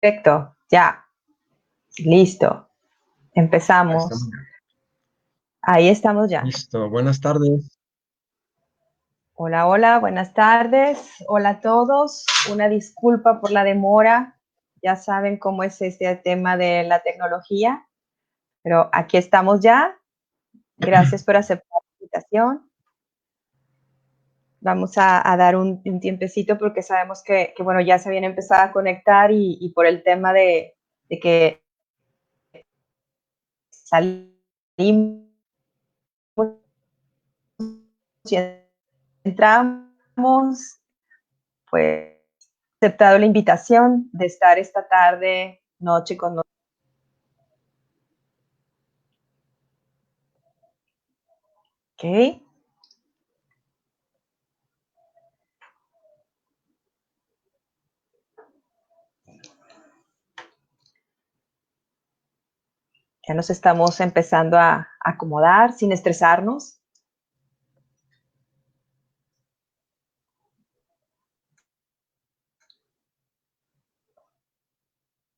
Perfecto, ya, listo. Ahí estamos. Empezamos. Ahí estamos ya. Listo. Buenas tardes. Hola, hola, buenas tardes. Hola a todos. Una disculpa por la demora. Ya saben cómo es este tema de la tecnología, pero aquí estamos ya. Gracias por aceptar la invitación. Vamos a dar un tiempecito porque sabemos que, bueno, ya se habían empezado a conectar y por el tema de que salimos y entramos, pues aceptado la invitación de estar esta tarde, noche con nosotros. Ok. Ya nos estamos empezando a acomodar sin estresarnos.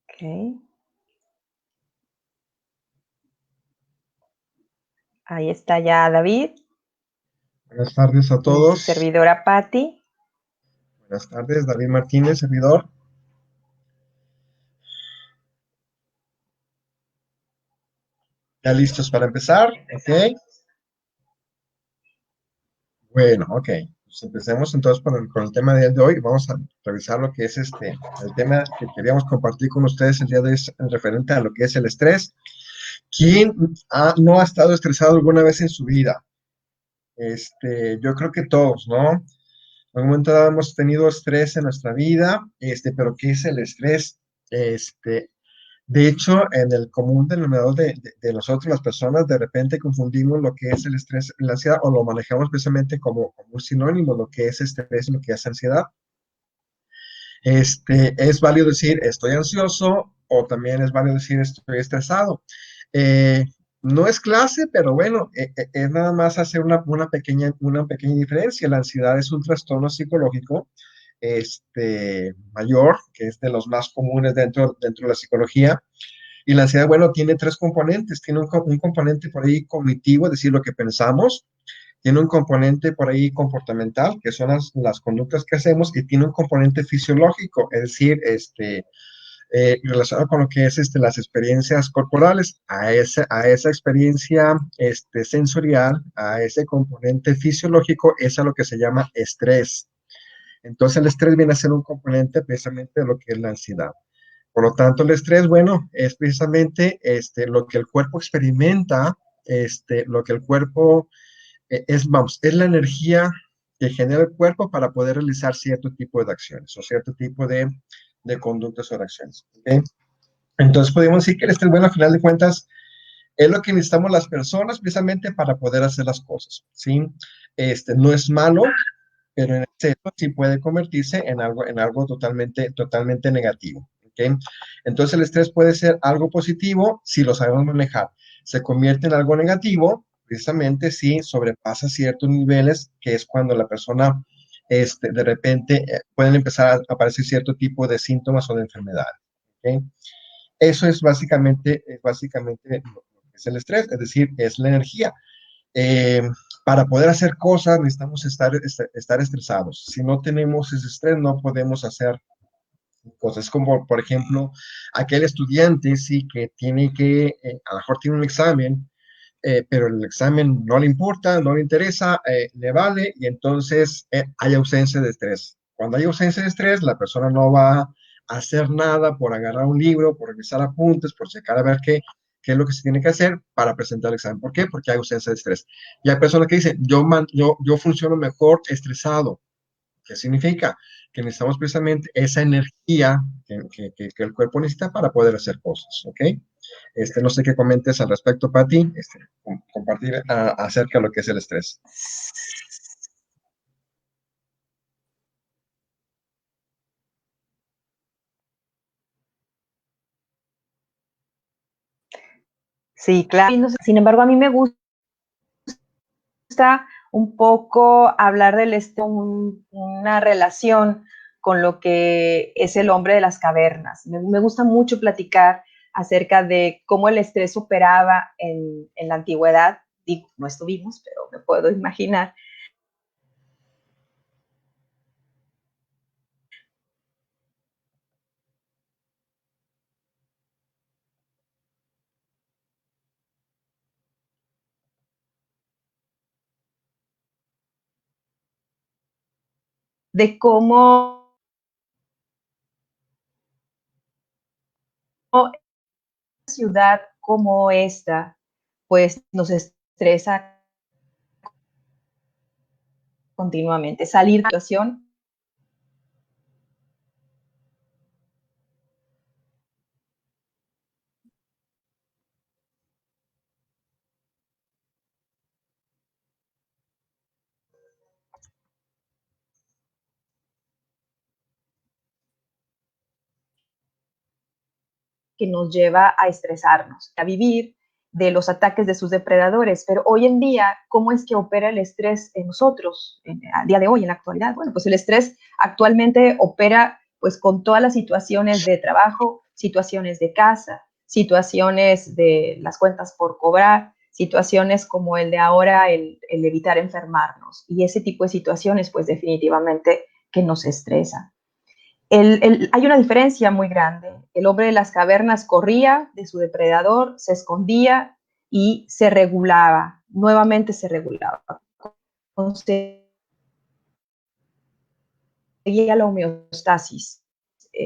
Ok. Ahí está ya David Buenas tardes a y su todos. servidora Patti. Buenas tardes, David Martínez, servidor. ¿Ya listos para empezar? Ok. Bueno, ok. Pues empecemos entonces con el tema de hoy. Vamos a revisar lo que es el tema que queríamos compartir con ustedes el día de hoy es referente a lo que es el estrés. ¿Quién no ha estado estresado alguna vez en su vida? Yo creo que todos, ¿no? En algún momento dado hemos tenido estrés en nuestra vida, pero ¿qué es el estrés? Este, de hecho, en el común denominador de nosotros, las personas, de repente confundimos lo que es el estrés y la ansiedad o lo manejamos precisamente como un sinónimo, lo que es estrés y lo que es ansiedad. Es válido decir estoy ansioso o también es válido decir estoy estresado. Eh, no es clase, pero bueno, es nada más hacer una pequeña diferencia. La ansiedad es un trastorno psicológico mayor, que es de los más comunes dentro de la psicología. Y la ansiedad, bueno, tiene tres componentes. Tiene un componente por ahí cognitivo, es decir, lo que pensamos. Tiene un componente por ahí comportamental, que son las conductas que hacemos, y tiene un componente fisiológico, es decir, relacionado con lo que es las experiencias corporales, a esa experiencia sensorial, a ese componente fisiológico, es a lo que se llama estrés. Entonces el estrés viene a ser un componente precisamente de lo que es la ansiedad. Por lo tanto, el estrés, bueno, es precisamente lo que el cuerpo experimenta, lo que el cuerpo vamos, es la energía que genera el cuerpo para poder realizar cierto tipo de acciones o cierto tipo de conductas o de acciones. ¿Okay? Entonces, podemos decir que el estrés, bueno, al final de cuentas, es lo que necesitamos las personas precisamente para poder hacer las cosas, ¿sí? No es malo, pero en exceso sí puede convertirse en algo totalmente negativo. ¿Okay? Entonces el estrés puede ser algo positivo si lo sabemos manejar. Se convierte en algo negativo precisamente si sobrepasa ciertos niveles, que es cuando la persona de repente pueden empezar a aparecer cierto tipo de síntomas o de enfermedades. ¿Okay? Eso es básicamente lo que es el estrés, es decir, es la energía. Eh, para poder hacer cosas necesitamos estar estresados. Si no tenemos ese estrés, no podemos hacer cosas como, por ejemplo, aquel estudiante, sí, que tiene a lo mejor tiene un examen, pero el examen no le importa, no le interesa, le vale, y entonces hay ausencia de estrés. Cuando hay ausencia de estrés, la persona no va a hacer nada por agarrar un libro, por revisar apuntes, por checar a ver qué es lo que se tiene que hacer para presentar el examen. ¿Por qué? Porque hay ausencia de estrés. Y hay personas que dicen, yo funciono mejor estresado. ¿Qué significa? Que necesitamos precisamente esa energía que el cuerpo necesita para poder hacer cosas, ¿ok? No sé qué comentes al respecto, Pati, compartir acerca de lo que es el estrés. Sí, claro. Sin embargo, a mí me gusta un poco hablar del una relación con lo que es el hombre de las cavernas. Me gusta mucho platicar acerca de cómo el estrés operaba en la antigüedad. Digo, no estuvimos, pero me puedo imaginar. De cómo una ciudad como esta, pues nos estresa continuamente. Salir de la situación que nos lleva a estresarnos, a vivir de los ataques de sus depredadores. Pero hoy en día, ¿cómo es que opera el estrés en nosotros, a día de hoy, en la actualidad? Bueno, pues el estrés actualmente opera pues con todas las situaciones de trabajo, situaciones de casa, situaciones de las cuentas por cobrar, situaciones como el de ahora, el evitar enfermarnos. Y ese tipo de situaciones, pues definitivamente que nos estresan. Hay una diferencia muy grande. El hombre de las cavernas corría de su depredador, se escondía y se regulaba, nuevamente se regulaba. Conseguía la homeostasis.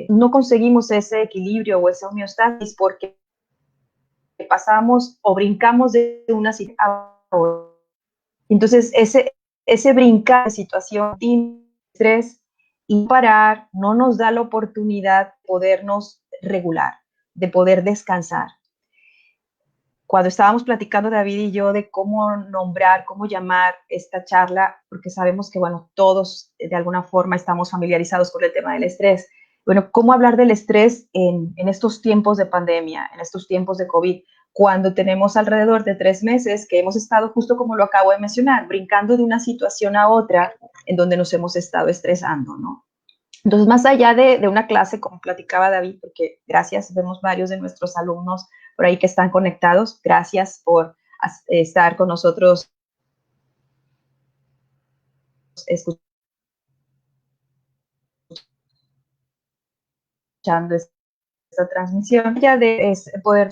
No conseguimos ese equilibrio o esa homeostasis porque pasamos o brincamos de una situación a otra. Entonces, ese brincar de situación de estrés y parar no nos da la oportunidad de podernos regular, de poder descansar. Cuando estábamos platicando David y yo de cómo nombrar, cómo llamar esta charla, porque sabemos que, bueno, todos de alguna forma estamos familiarizados con el tema del estrés. Bueno, ¿cómo hablar del estrés en estos tiempos de pandemia, en estos tiempos de COVID? Cuando tenemos alrededor de 3 meses que hemos estado, justo como lo acabo de mencionar, brincando de una situación a otra en donde nos hemos estado estresando, ¿no? Entonces, más allá de una clase, como platicaba David, porque gracias, vemos varios de nuestros alumnos por ahí que están conectados, gracias por estar con nosotros escuchando esta transmisión, ya de es poder,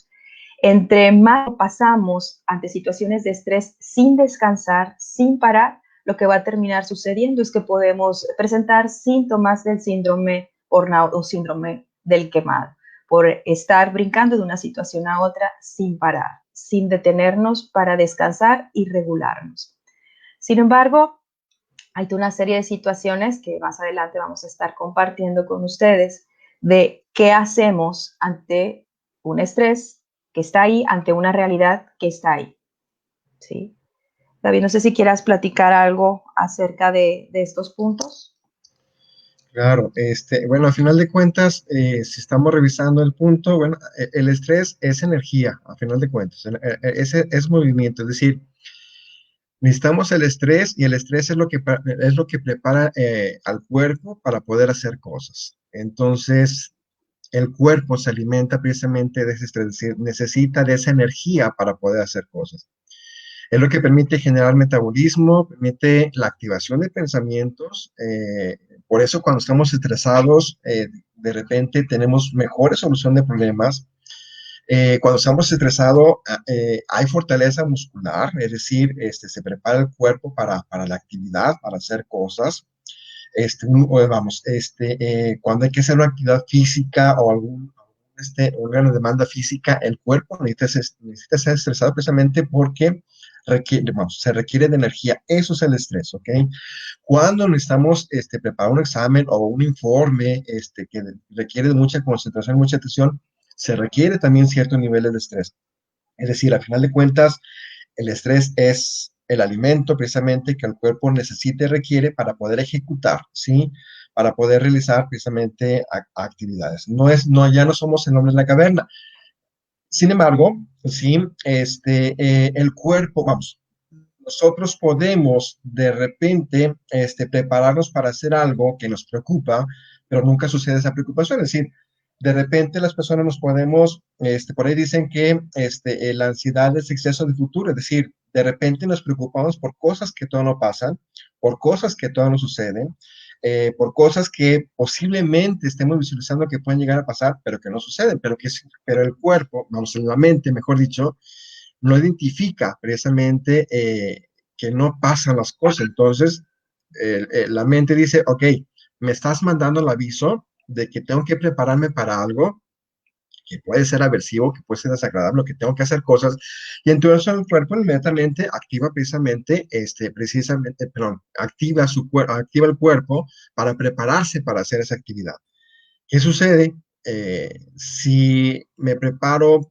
entre más pasamos ante situaciones de estrés sin descansar, sin parar, lo que va a terminar sucediendo es que podemos presentar síntomas del síndrome burnout o síndrome del quemado, por estar brincando de una situación a otra sin parar, sin detenernos para descansar y regularnos. Sin embargo, hay una serie de situaciones que más adelante vamos a estar compartiendo con ustedes de qué hacemos ante un estrés que está ahí, ante una realidad que está ahí. ¿Sí? David, no sé si quieras platicar algo acerca de estos puntos. Claro, bueno, a final de cuentas, si estamos revisando el punto, bueno, el estrés es energía, a final de cuentas, es movimiento, es decir, necesitamos el estrés y el estrés es lo que prepara al cuerpo para poder hacer cosas. Entonces, el cuerpo se alimenta precisamente de ese estrés, es decir, necesita de esa energía para poder hacer cosas. Es lo que permite generar metabolismo, permite la activación de pensamientos. Por eso cuando estamos estresados, de repente tenemos mejor solución de problemas. Cuando estamos estresados, hay fortaleza muscular, es decir, se prepara el cuerpo para la actividad, para hacer cosas. Cuando hay que hacer una actividad física o órgano de demanda física, el cuerpo necesita ser estresado precisamente porque se requiere de energía. Eso es el estrés, ¿ok? Cuando necesitamos preparar un examen o un informe que requiere de mucha concentración, mucha atención, se requiere también ciertos niveles de estrés. Es decir, al final de cuentas, el estrés es el alimento precisamente que el cuerpo necesita y requiere para poder ejecutar, ¿sí? Para poder realizar precisamente actividades. Ya no somos el hombre de la caverna. Sin embargo, sí, el cuerpo, vamos, nosotros podemos de repente prepararnos para hacer algo que nos preocupa, pero nunca sucede esa preocupación. Es decir, de repente las personas nos podemos, por ahí dicen que la ansiedad es exceso de futuro, es decir, de repente nos preocupamos por cosas que todavía no pasan, por cosas que todavía no suceden, por cosas que posiblemente estemos visualizando que pueden llegar a pasar, pero que no suceden, pero el cuerpo, vamos, la mente, mejor dicho, no identifica precisamente que no pasan las cosas. Entonces, la mente dice, ok, me estás mandando el aviso de que tengo que prepararme para algo que puede ser aversivo, que puede ser desagradable, que tengo que hacer cosas, y entonces el cuerpo inmediatamente activa perdón, activa el cuerpo para prepararse para hacer esa actividad. ¿Qué sucede? Si me preparo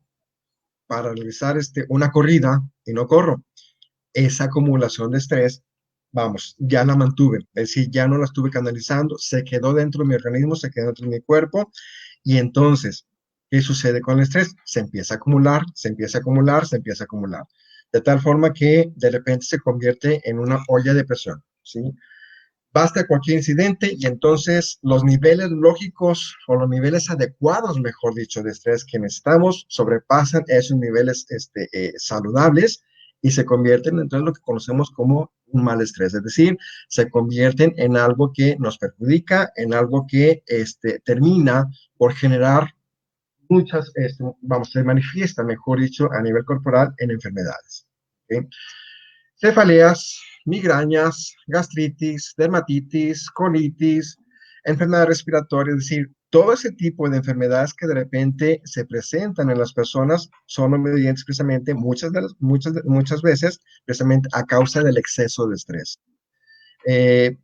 para realizar una corrida y no corro, esa acumulación de estrés, vamos, ya la mantuve, es decir, ya no la estuve canalizando, se quedó dentro de mi organismo, se quedó dentro de mi cuerpo, y entonces, ¿qué sucede con el estrés? Se empieza a acumular, se empieza a acumular, se empieza a acumular, de tal forma que de repente se convierte en una olla de presión, ¿sí? Basta cualquier incidente y entonces los niveles lógicos o los niveles adecuados, mejor dicho, de estrés que necesitamos sobrepasan esos niveles saludables y se convierten entonces en lo que conocemos como un mal estrés, es decir, se convierten en algo que nos perjudica, en algo que termina por generar muchas, vamos, se manifiesta, mejor dicho, a nivel corporal en enfermedades. ¿Okay? Cefaleas, migrañas, gastritis, dermatitis, colitis, enfermedades respiratorias, es decir, todo ese tipo de enfermedades que de repente se presentan en las personas son obedientes precisamente muchas veces precisamente a causa del exceso de estrés. Eh,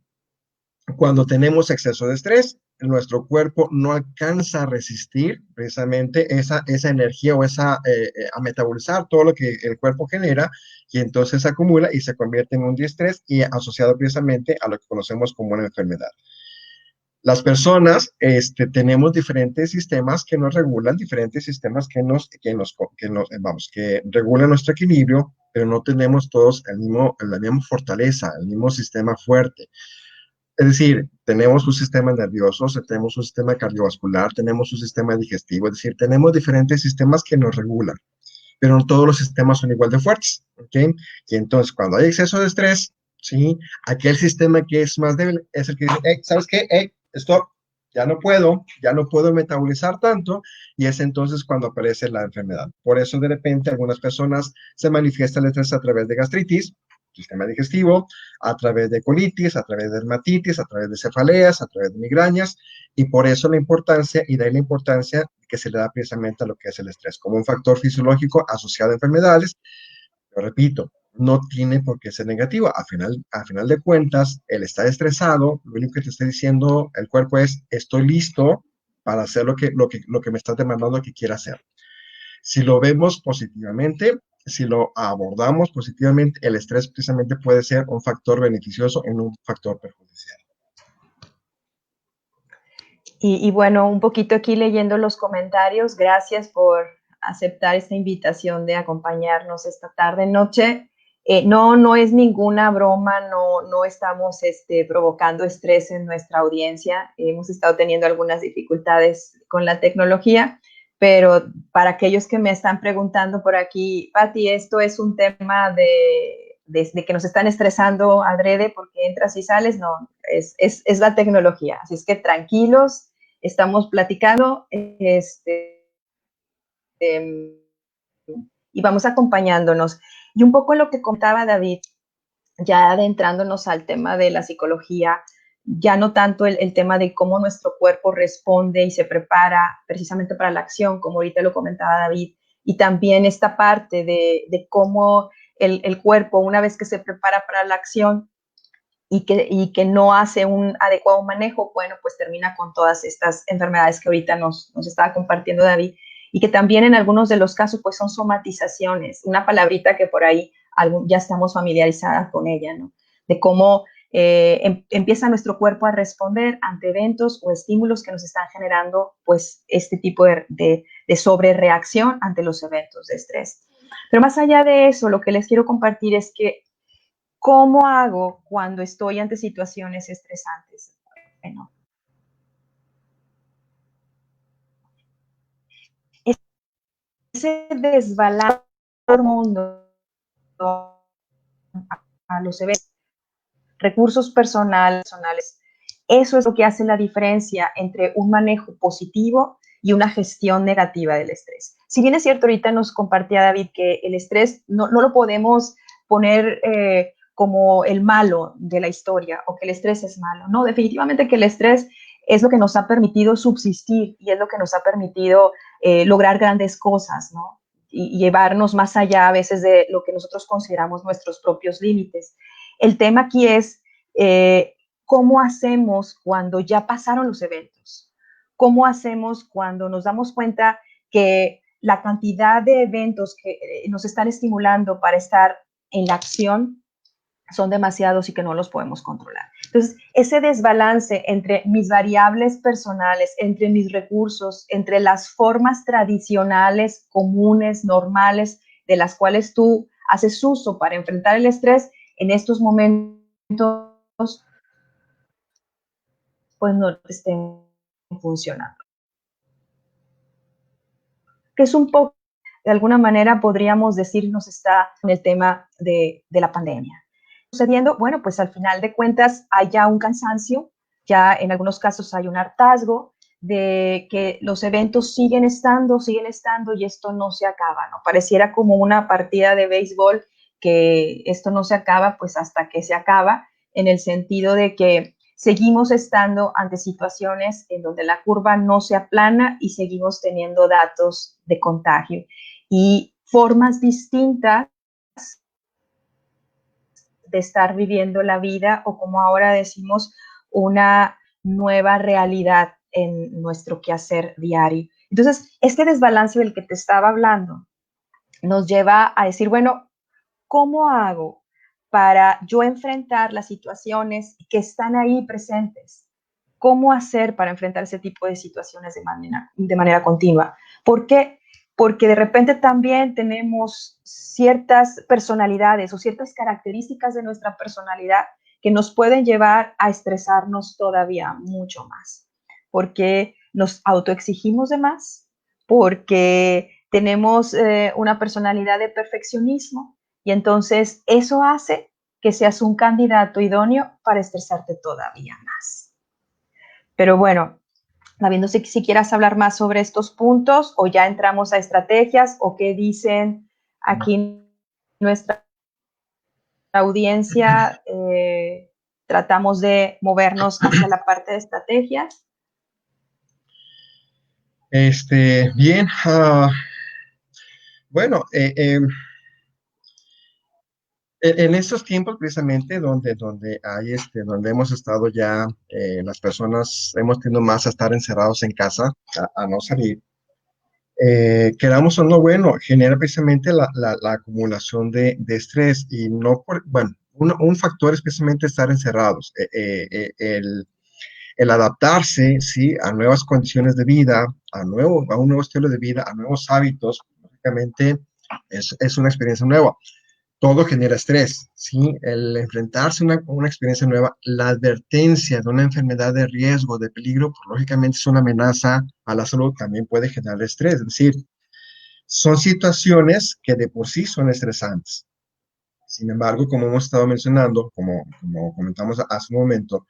Cuando tenemos exceso de estrés, nuestro cuerpo no alcanza a resistir precisamente esa energía o a metabolizar todo lo que el cuerpo genera y entonces se acumula y se convierte en un diestrés y asociado precisamente a lo que conocemos como una enfermedad. Las personas tenemos diferentes sistemas que nos regulan, diferentes sistemas que regulan nuestro equilibrio, pero no tenemos todos la misma fortaleza, el mismo sistema fuerte. Es decir, tenemos un sistema nervioso, tenemos un sistema cardiovascular, tenemos un sistema digestivo, es decir, tenemos diferentes sistemas que nos regulan, pero no todos los sistemas son igual de fuertes, ¿ok? Y entonces, cuando hay exceso de estrés, ¿sí? Aquel sistema que es más débil es el que dice, hey, ¿sabes qué? Hey, stop, ya no puedo metabolizar tanto, y es entonces cuando aparece la enfermedad. Por eso, de repente, algunas personas se manifiesta el estrés a través de gastritis, sistema digestivo, a través de colitis, a través de dermatitis, a través de cefaleas, a través de migrañas, y por eso la importancia, y de ahí la importancia que se le da precisamente a lo que es el estrés, como un factor fisiológico asociado a enfermedades. Lo repito, no tiene por qué ser negativo. A final de cuentas, el estar estresado, lo único que te está diciendo el cuerpo es, estoy listo para hacer lo que me estás demandando que quiera hacer. Si lo vemos positivamente, si lo abordamos positivamente, el estrés precisamente puede ser un factor beneficioso en un factor perjudicial. Y bueno, un poquito aquí leyendo los comentarios, gracias por aceptar esta invitación de acompañarnos esta tarde, noche. No es ninguna broma, no estamos provocando estrés en nuestra audiencia. Hemos estado teniendo algunas dificultades con la tecnología, pero para aquellos que me están preguntando por aquí, Pati, esto es un tema de que nos están estresando adrede porque entras y sales, no, es la tecnología. Así es que tranquilos, estamos platicando y vamos acompañándonos. Y un poco lo que contaba David, ya adentrándonos al tema de la psicología, ya no tanto el tema de cómo nuestro cuerpo responde y se prepara precisamente para la acción, como ahorita lo comentaba David, y también esta parte de cómo el cuerpo, una vez que se prepara para la acción, y que no hace un adecuado manejo, bueno, pues termina con todas estas enfermedades que ahorita nos estaba compartiendo David, y que también en algunos de los casos pues son somatizaciones, una palabrita que por ahí ya estamos familiarizadas con ella, ¿no? De cómo empieza nuestro cuerpo a responder ante eventos o estímulos que nos están generando pues este tipo de sobrereacción ante los eventos de estrés. Pero más allá de eso, lo que les quiero compartir es que ¿cómo hago cuando estoy ante situaciones estresantes? Bueno, ese desbalance del mundo a los eventos, recursos personales, eso es lo que hace la diferencia entre un manejo positivo y una gestión negativa del estrés. Si bien es cierto, ahorita nos compartía David que el estrés no lo podemos poner como el malo de la historia o que el estrés es malo. No, definitivamente que el estrés es lo que nos ha permitido subsistir y es lo que nos ha permitido lograr grandes cosas, ¿no? Y llevarnos más allá a veces de lo que nosotros consideramos nuestros propios límites. El tema aquí es cómo hacemos cuando ya pasaron los eventos, cómo hacemos cuando nos damos cuenta que la cantidad de eventos que nos están estimulando para estar en la acción son demasiados y que no los podemos controlar. Entonces, ese desbalance entre mis variables personales, entre mis recursos, entre las formas tradicionales, comunes, normales, de las cuales tú haces uso para enfrentar el estrés, en estos momentos, pues no estén funcionando. Que es un poco, de alguna manera podríamos decir, nos está en el tema de la pandemia. Sucediendo, bueno, pues al final de cuentas hay ya un cansancio, ya en algunos casos hay un hartazgo de que los eventos siguen estando y esto no se acaba, ¿no? Pareciera como una partida de béisbol que esto no se acaba, pues hasta que se acaba, en el sentido de que seguimos estando ante situaciones en donde la curva no se aplana y seguimos teniendo datos de contagio y formas distintas de estar viviendo la vida o como ahora decimos, una nueva realidad en nuestro quehacer diario. Entonces, este desbalance del que te estaba hablando nos lleva a decir, bueno, ¿cómo hago para yo enfrentar las situaciones que están ahí presentes? ¿Cómo hacer para enfrentar ese tipo de situaciones de manera continua? ¿Por qué? Porque de repente también tenemos ciertas personalidades o ciertas características de nuestra personalidad que nos pueden llevar a estresarnos todavía mucho más. Porque nos autoexigimos de más, porque tenemos una personalidad de perfeccionismo y entonces eso hace que seas un candidato idóneo para estresarte todavía más. Pero bueno, David, no sé si quieras hablar más sobre estos puntos o ya entramos a estrategias o qué dicen aquí nuestra audiencia. Tratamos de movernos hacia la parte de estrategias. Bien, bueno, en estos tiempos precisamente donde hemos estado ya, las personas hemos tenido más a estar encerrados en casa, a no salir, queramos o no, bueno, genera precisamente la acumulación de estrés y no por, bueno, un factor es precisamente estar encerrados, el adaptarse, sí, a nuevas condiciones de vida, a un nuevo estilo de vida, a nuevos hábitos, lógicamente es una experiencia nueva. Todo genera estrés, ¿sí? El enfrentarse a una experiencia nueva, la advertencia de una enfermedad de riesgo, de peligro, pues, lógicamente es una amenaza a la salud, también puede generar estrés. Es decir, son situaciones que de por sí son estresantes. Sin embargo, como hemos estado mencionando, como comentamos hace un momento,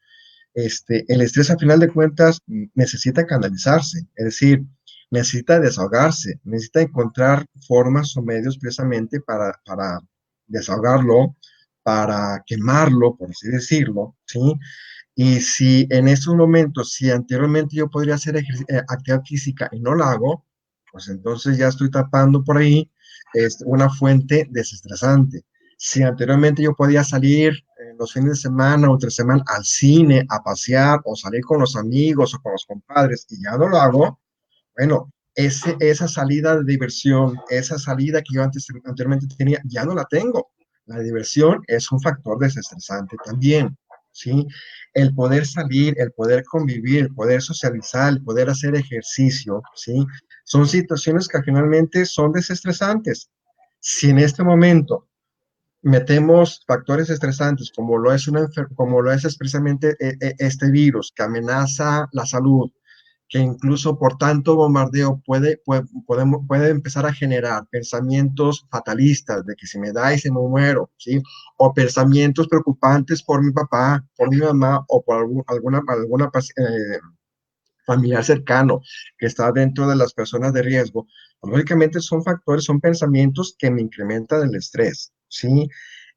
el estrés a final de cuentas necesita canalizarse, es decir, necesita desahogarse, necesita encontrar formas o medios precisamente para desahogarlo, para quemarlo, por así decirlo, ¿sí? Y si en estos momentos, si anteriormente yo podría hacer actividad física y no la hago, pues entonces ya estoy tapando por ahí una fuente desestresante. Si anteriormente yo podía salir los fines de semana o entre semana al cine, a pasear o salir con los amigos o con los compadres y ya no lo hago, bueno, esa salida de diversión, esa salida que yo anteriormente tenía, ya no la tengo. La diversión es un factor desestresante también, ¿sí? El poder salir, el poder convivir, el poder socializar, el poder hacer ejercicio, ¿sí? Son situaciones que finalmente son desestresantes. Si en este momento metemos factores estresantes como lo es, como lo es expresamente este virus que amenaza la salud, que incluso por tanto bombardeo puede empezar a generar pensamientos fatalistas de que si me da y se me muero, ¿sí? O pensamientos preocupantes por mi papá, por mi mamá o por familiar cercano que está dentro de las personas de riesgo. Lógicamente son factores, son pensamientos que me incrementan el estrés, ¿sí?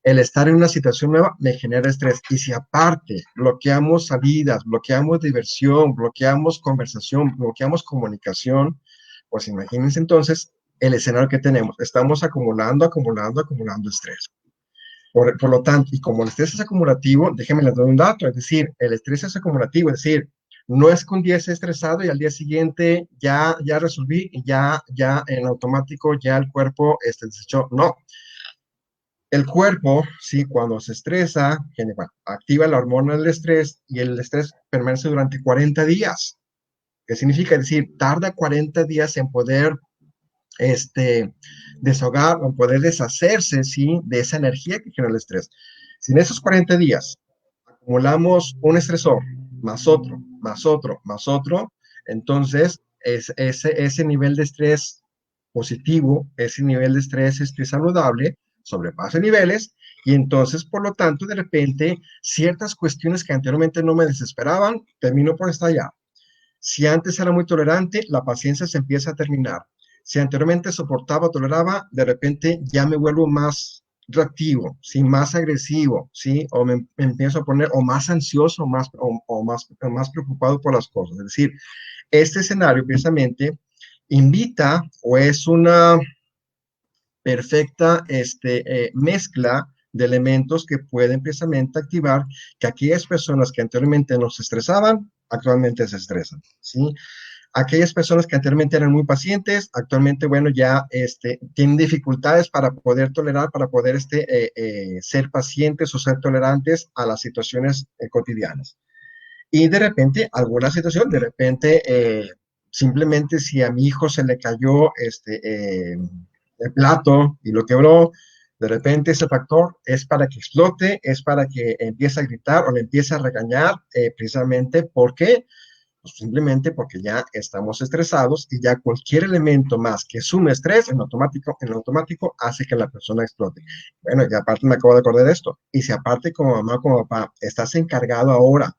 El estar en una situación nueva me genera estrés. Y si aparte bloqueamos salidas, bloqueamos diversión, bloqueamos conversación, bloqueamos comunicación, pues imagínense entonces el escenario que tenemos. Estamos acumulando estrés. Por lo tanto, y como el estrés es acumulativo, déjenme les doy un dato, es decir, el estrés es acumulativo, es decir, no es que un día esté estresado y al día siguiente ya resolví y ya en automático ya el cuerpo desechó. No, el cuerpo, sí, cuando se estresa, bueno, activa la hormona del estrés y el estrés permanece durante 40 días. ¿Qué significa? Es decir, tarda 40 días en poder desahogar o poder deshacerse, ¿sí? De esa energía que genera el estrés. Si en esos 40 días acumulamos un estresor, más otro, más otro, más otro, entonces ese nivel de estrés positivo, ese nivel de estrés saludable, sobrepasa niveles y entonces, por lo tanto, de repente, ciertas cuestiones que anteriormente no me desesperaban, termino por estallar. Si antes era muy tolerante, la paciencia se empieza a terminar. Si anteriormente soportaba, toleraba, de repente ya me vuelvo más reactivo, ¿sí? Más agresivo, ¿sí? O me empiezo a poner o más ansioso o más preocupado por las cosas. Es decir, este escenario precisamente invita o es una perfecta mezcla de elementos que pueden precisamente activar que aquellas personas que anteriormente nos estresaban, actualmente se estresan, ¿sí? Aquellas personas que anteriormente eran muy pacientes, actualmente, bueno, ya tienen dificultades para poder tolerar, para poder ser pacientes o ser tolerantes a las situaciones cotidianas. Y de repente, alguna situación, de repente, simplemente si a mi hijo se le cayó el plato y lo quebró, de repente ese factor es para que explote, es para que empiece a gritar o le empiece a regañar, precisamente porque pues simplemente porque ya estamos estresados y ya cualquier elemento más que sume estrés en automático hace que la persona explote. Bueno, y aparte me acabo de acordar de esto. Y si aparte como mamá, como papá, estás encargado ahora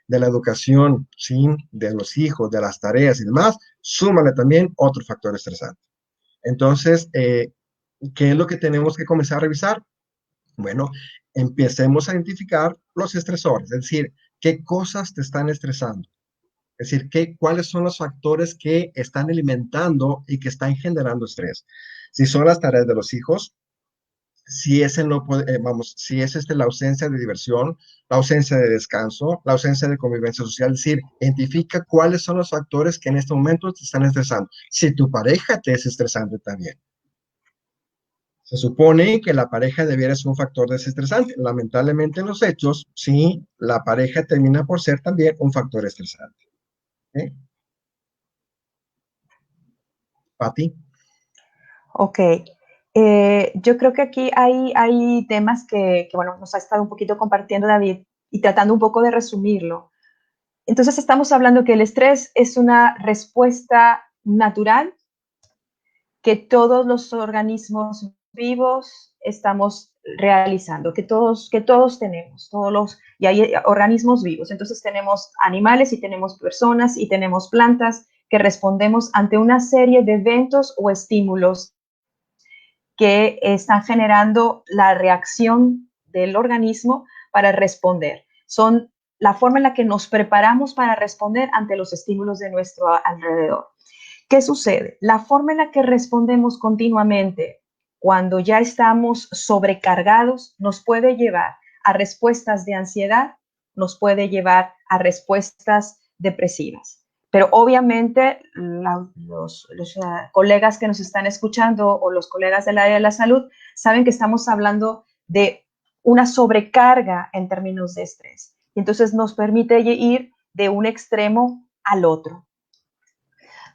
de la educación, ¿sí? De los hijos, de las tareas y demás, súmale también otro factor estresante. Entonces, ¿qué es lo que tenemos que comenzar a revisar? Bueno, empecemos a identificar los estresores, es decir, qué cosas te están estresando. Es decir, cuáles son los factores que están alimentando y que están generando estrés. Si son las tareas de los hijos, si es el no vamos, si es la ausencia de diversión, la ausencia de descanso, la ausencia de convivencia social, es decir, identifica cuáles son los factores que en este momento te están estresando. Si tu pareja te es estresante también. Se supone que la pareja debiera ser un factor desestresante. Lamentablemente en los hechos, sí, la pareja termina por ser también un factor estresante. ¿Eh? Pati. Ok. Yo creo que aquí hay temas bueno, nos ha estado un poquito compartiendo David y tratando un poco de resumirlo. Entonces estamos hablando que el estrés es una respuesta natural que todos los organismos vivos estamos realizando, que todos tenemos, y hay organismos vivos. Entonces tenemos animales y tenemos personas y tenemos plantas que respondemos ante una serie de eventos o estímulos que están generando la reacción del organismo para responder. Son la forma en la que nos preparamos para responder ante los estímulos de nuestro alrededor. ¿Qué sucede? La forma en la que respondemos continuamente cuando ya estamos sobrecargados nos puede llevar a respuestas de ansiedad, nos puede llevar a respuestas depresivas. Pero obviamente los colegas que nos están escuchando o los colegas del área de la salud saben que estamos hablando de una sobrecarga en términos de estrés. Y entonces nos permite ir de un extremo al otro.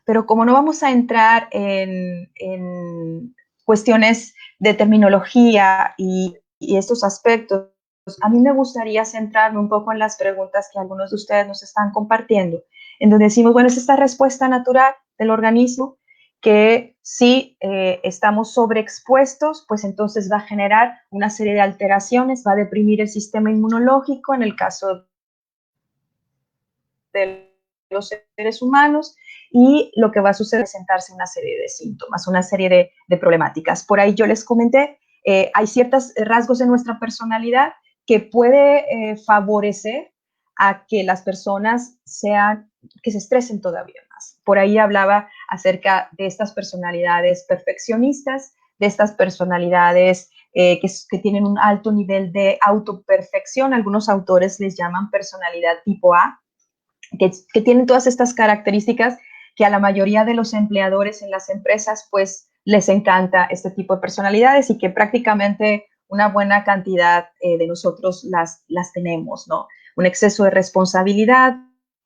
Pero como no vamos a entrar en cuestiones de terminología y estos aspectos, a mí me gustaría centrarme un poco en las preguntas que algunos de ustedes nos están compartiendo en donde decimos, bueno, es esta respuesta natural del organismo que si estamos sobreexpuestos, pues entonces va a generar una serie de alteraciones, va a deprimir el sistema inmunológico en el caso de los seres humanos, y lo que va a suceder es presentarse una serie de síntomas, una serie de problemáticas. Por ahí yo les comenté, hay ciertos rasgos de nuestra personalidad que puede favorecer a que las personas que se estresen todavía más. Por ahí hablaba acerca de estas personalidades perfeccionistas, de estas personalidades que tienen un alto nivel de autoperfección. Algunos autores les llaman personalidad tipo A, que tienen todas estas características que a la mayoría de los empleadores en las empresas pues les encanta este tipo de personalidades y que prácticamente una buena cantidad de nosotros las tenemos, ¿no? Un exceso de responsabilidad,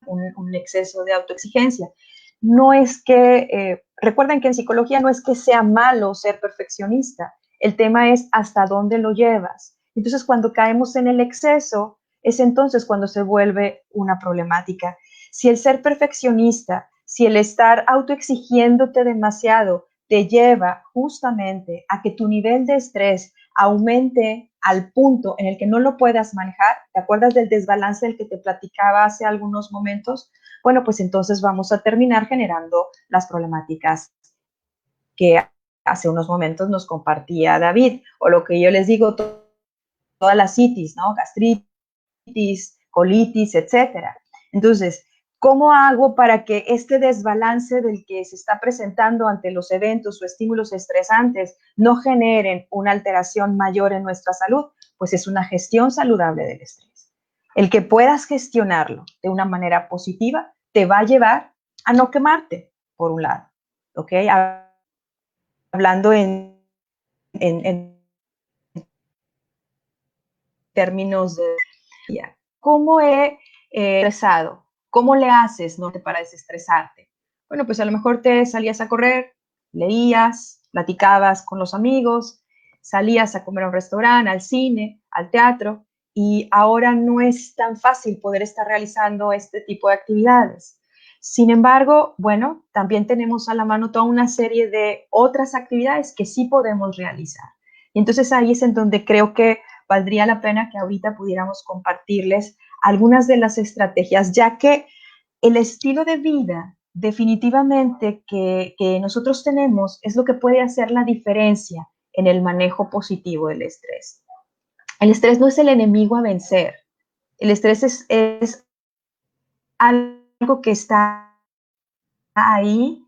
un exceso de autoexigencia. No es que, recuerden que en psicología no es que sea malo ser perfeccionista, el tema es hasta dónde lo llevas. Entonces, cuando caemos en el exceso, es entonces cuando se vuelve una problemática. Si el ser perfeccionista, si el estar autoexigiéndote demasiado te lleva justamente a que tu nivel de estrés aumente al punto en el que no lo puedas manejar, ¿te acuerdas del desbalance del que te platicaba hace algunos momentos? Bueno, pues entonces vamos a terminar generando las problemáticas que hace unos momentos nos compartía David, o lo que yo les digo, todas las citis, ¿no? Gastritis, colitis, etcétera. Entonces, ¿cómo hago para que este desbalance del que se está presentando ante los eventos o estímulos estresantes no generen una alteración mayor en nuestra salud? Pues es una gestión saludable del estrés. El que puedas gestionarlo de una manera positiva te va a llevar a no quemarte, por un lado, ¿ok? Hablando en términos de cómo he estresado, cómo le haces, ¿no? Para desestresarte. Bueno, pues a lo mejor te salías a correr, leías, platicabas con los amigos, salías a comer a un restaurante, al cine, al teatro, y ahora no es tan fácil poder estar realizando este tipo de actividades. Sin embargo, bueno, también tenemos a la mano toda una serie de otras actividades que sí podemos realizar. Y entonces ahí es en donde creo que valdría la pena que ahorita pudiéramos compartirles algunas de las estrategias, ya que el estilo de vida definitivamente que nosotros tenemos es lo que puede hacer la diferencia en el manejo positivo del estrés. El estrés no es el enemigo a vencer. El estrés es algo que está ahí.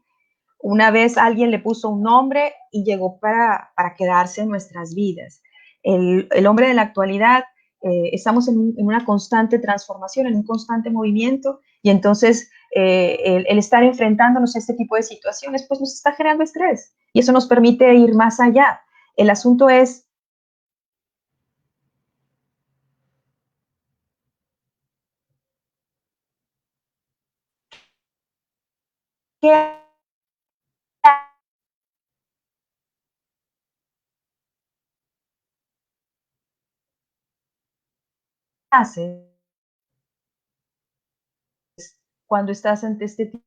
Una vez alguien le puso un nombre y llegó para quedarse en nuestras vidas. El hombre de la actualidad, estamos en una constante transformación, en un constante movimiento, y entonces el estar enfrentándonos a este tipo de situaciones, pues nos está generando estrés, y eso nos permite ir más allá. El asunto es, ¿qué haces cuando estás ante este tipo?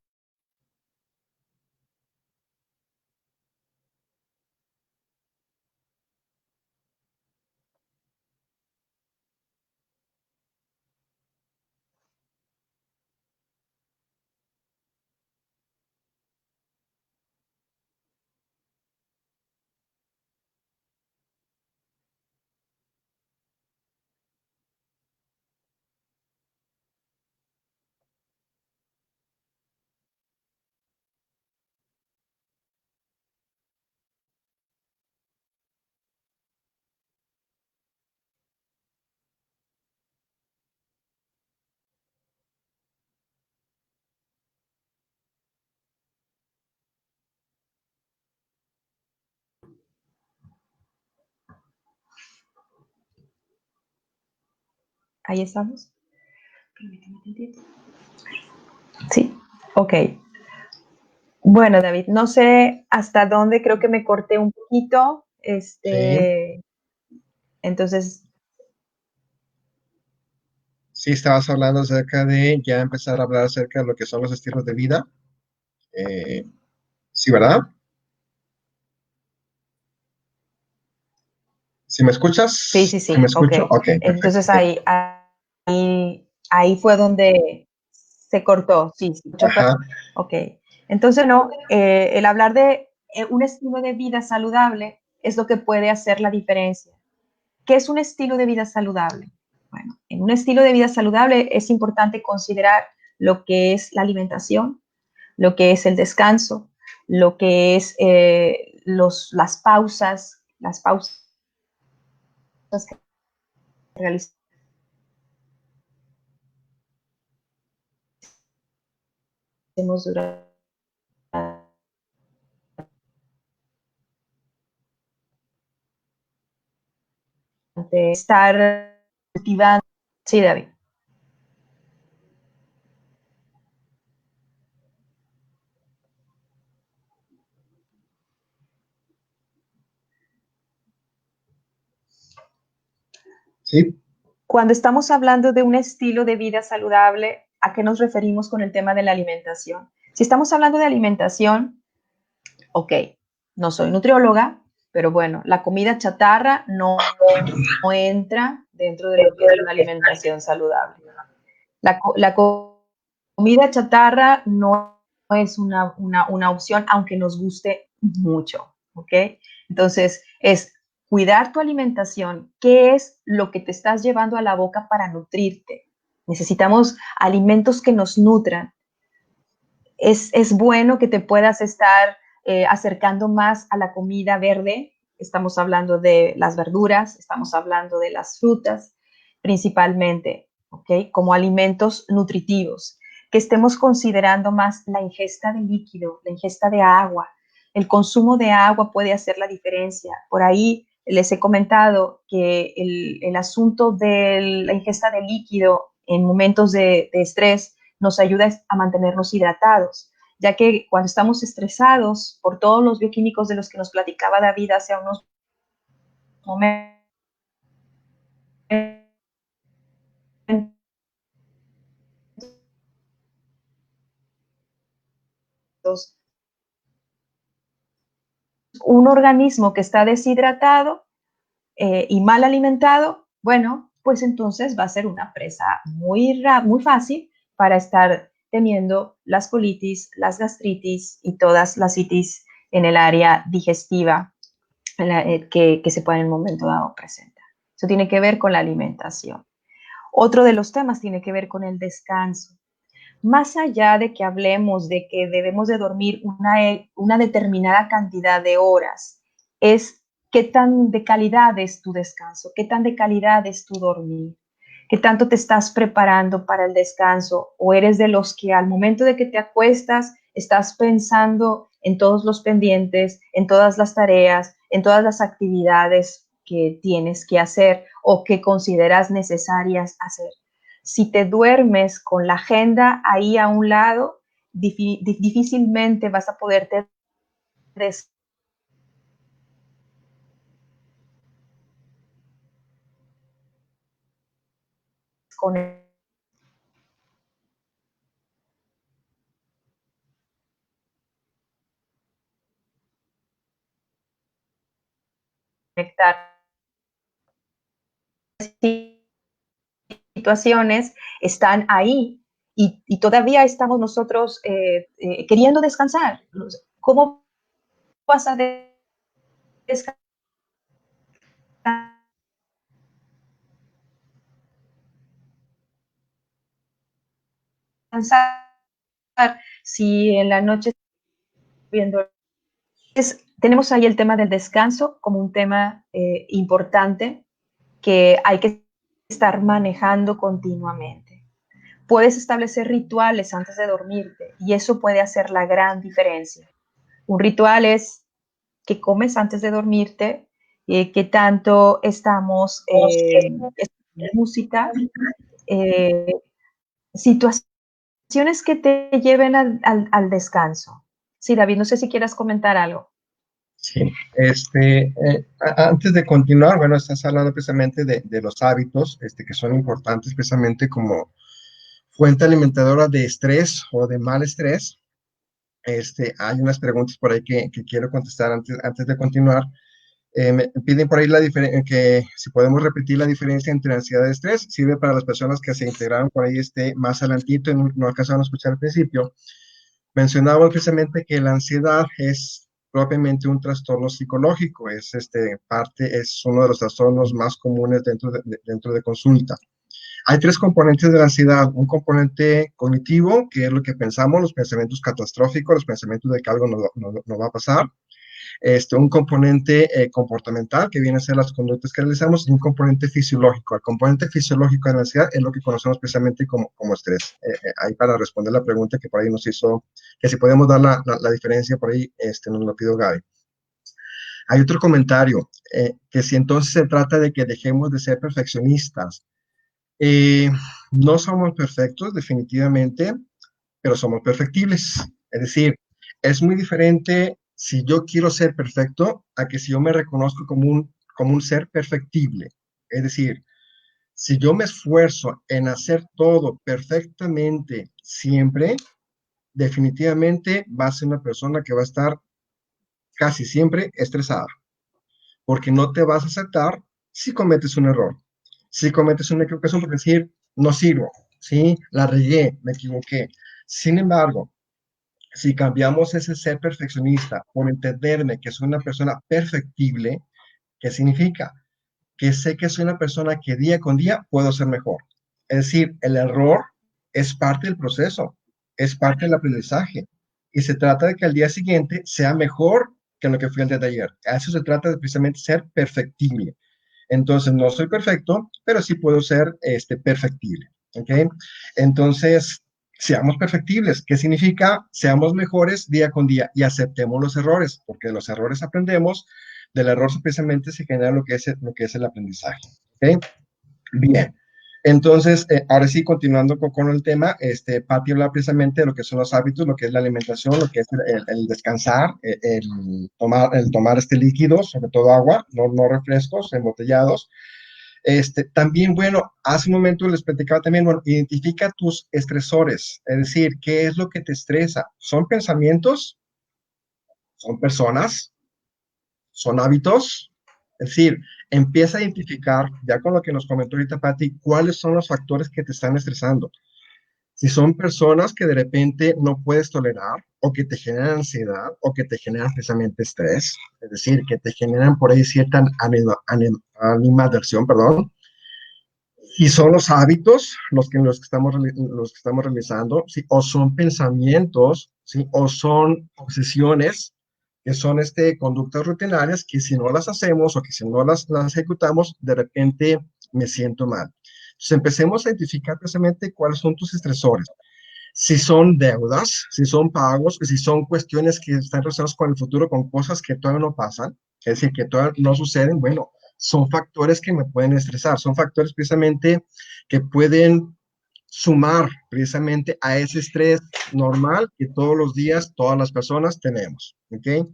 Ahí estamos. Sí, ok. Bueno, David, no sé hasta dónde, creo que me corté un poquito, Sí, entonces, Sí, estabas hablando acerca de ya empezar a hablar acerca de lo que son los estilos de vida. Eh, sí, ¿verdad? ¿Si me Sí, escuchas? sí, ¿Si me sí, ok. escucho? Ok, perfecto. Entonces ahí fue donde se cortó, sí, se escuchó Ajá. ok. Entonces, no, el hablar de un estilo de vida saludable es lo que puede hacer la diferencia. ¿Qué es un estilo de vida saludable? Bueno, en un estilo de vida saludable es importante considerar lo que es la alimentación, lo que es el descanso, lo que es las pausas que realizamos durante estar cultivando. Sí, David. Sí, Cuando estamos hablando de un estilo de vida saludable, ¿a qué nos referimos con el tema de la alimentación? Si estamos hablando de alimentación, ok, no soy nutrióloga, pero bueno, la comida chatarra no entra dentro de lo que es una alimentación saludable. La comida chatarra no es una opción, aunque nos guste mucho, ¿ok? Entonces, es cuidar tu alimentación. ¿Qué es lo que te estás llevando a la boca para nutrirte? Necesitamos alimentos que nos nutran. Es bueno que te puedas estar acercando más a la comida verde. Estamos hablando de las verduras, estamos hablando de las frutas, principalmente, ¿ok? Como alimentos nutritivos. Que estemos considerando más la ingesta de líquido, la ingesta de agua. El consumo de agua puede hacer la diferencia. Por ahí les he comentado que el asunto de la ingesta de líquido en momentos de estrés nos ayuda a mantenernos hidratados, ya que cuando estamos estresados por todos los bioquímicos de los que nos platicaba David hace unos momentos, un organismo que está deshidratado y mal alimentado, bueno, pues entonces va a ser una presa muy fácil para estar teniendo las colitis, las gastritis y todas las itis en el área digestiva que se puede en el momento dado presentar. Eso tiene que ver con la alimentación. Otro de los temas tiene que ver con el descanso. Más allá de que hablemos de que debemos de dormir una determinada cantidad de horas, es qué tan de calidad es tu descanso, qué tan de calidad es tu dormir, qué tanto te estás preparando para el descanso o eres de los que al momento de que te acuestas estás pensando en todos los pendientes, en todas las tareas, en todas las actividades que tienes que hacer o que consideras necesarias hacer. Si te duermes con la agenda ahí a un lado, difícilmente vas a poderte desconectar. Situaciones están ahí y todavía estamos nosotros queriendo descansar. ¿Cómo vas a descansar si en la noche viendo? Tenemos ahí el tema del descanso como un tema importante que hay que estar manejando continuamente. Puedes establecer rituales antes de dormirte y eso puede hacer la gran diferencia. Un ritual es que comes antes de dormirte, que tanto estamos escuchando música, eh, situaciones que te lleven al descanso. Sí, David, no sé si quieras comentar algo. Sí, antes de continuar, bueno, estás hablando precisamente de los hábitos, que son importantes precisamente como fuente alimentadora de estrés o de mal estrés. Hay unas preguntas por ahí que quiero contestar antes de continuar. Me piden por ahí la diferencia, que si podemos repetir la diferencia entre ansiedad y estrés, sirve para las personas que se integraron por ahí más adelantito y no alcanzaron a escuchar al principio. Mencionaba precisamente que la ansiedad es propiamente un trastorno psicológico, es uno de los trastornos más comunes dentro de consulta. Hay tres componentes de la ansiedad: un componente cognitivo, que es lo que pensamos, los pensamientos catastróficos, los pensamientos de que algo no va a pasar; un componente comportamental, que viene a ser las conductas que realizamos; y un componente fisiológico. El componente fisiológico de la ansiedad es lo que conocemos precisamente como estrés. Ahí para responder la pregunta que por ahí nos hizo, que si podemos dar la diferencia por ahí, nos lo pido Gaby. Hay otro comentario, que si entonces se trata de que dejemos de ser perfeccionistas. Eh, no somos perfectos, definitivamente, pero somos perfectibles. Es decir, es muy diferente si yo quiero ser perfecto a que si yo me reconozco como un ser perfectible. Es decir, si yo me esfuerzo en hacer todo perfectamente siempre, definitivamente va a ser una persona que va a estar casi siempre estresada, porque no te vas a aceptar si cometes un error, si cometes una equivocación, por decir, no sirvo, ¿sí? La regué, me equivoqué. Sin embargo, si cambiamos ese ser perfeccionista por entenderme que soy una persona perfectible, ¿qué significa? Que sé que soy una persona que día con día puedo ser mejor. Es decir, el error es parte del proceso, es parte del aprendizaje. Y se trata de que al día siguiente sea mejor que lo que fue el día de ayer. A eso se trata de precisamente ser perfectible. Entonces, no soy perfecto, pero sí puedo ser perfectible. ¿Ok? Entonces, seamos perfectibles. ¿Qué significa? Seamos mejores día con día y aceptemos los errores, porque de los errores aprendemos. Del error precisamente se genera lo que es el aprendizaje. ¿Ok? Bien. Entonces, ahora sí, continuando con el tema, Patti habla precisamente de lo que son los hábitos, lo que es la alimentación, lo que es el descansar, el tomar líquido, sobre todo agua, no refrescos embotellados. También, bueno, hace un momento les platicaba también, bueno, identifica tus estresores, es decir, ¿qué es lo que te estresa? ¿Son pensamientos? ¿Son personas? ¿Son hábitos? Es decir, empieza a identificar, ya con lo que nos comentó ahorita Patti, cuáles son los factores que te están estresando. Si son personas que de repente no puedes tolerar, o que te generan ansiedad, o que te generan precisamente estrés, es decir, que te generan por ahí cierta animadversión, perdón. Si son los hábitos los que estamos realizando, ¿sí? O son pensamientos, ¿sí? O son obsesiones, que son conductas rutinarias que si no las hacemos o que si no las ejecutamos, de repente me siento mal. Entonces empecemos a identificar precisamente cuáles son tus estresores. Si son deudas, si son pagos, si son cuestiones que están relacionadas con el futuro, con cosas que todavía no pasan, es decir, que todavía no suceden, bueno, son factores que me pueden estresar, son factores precisamente que pueden sumar precisamente a ese estrés normal que todos los días todas las personas tenemos, ¿ok?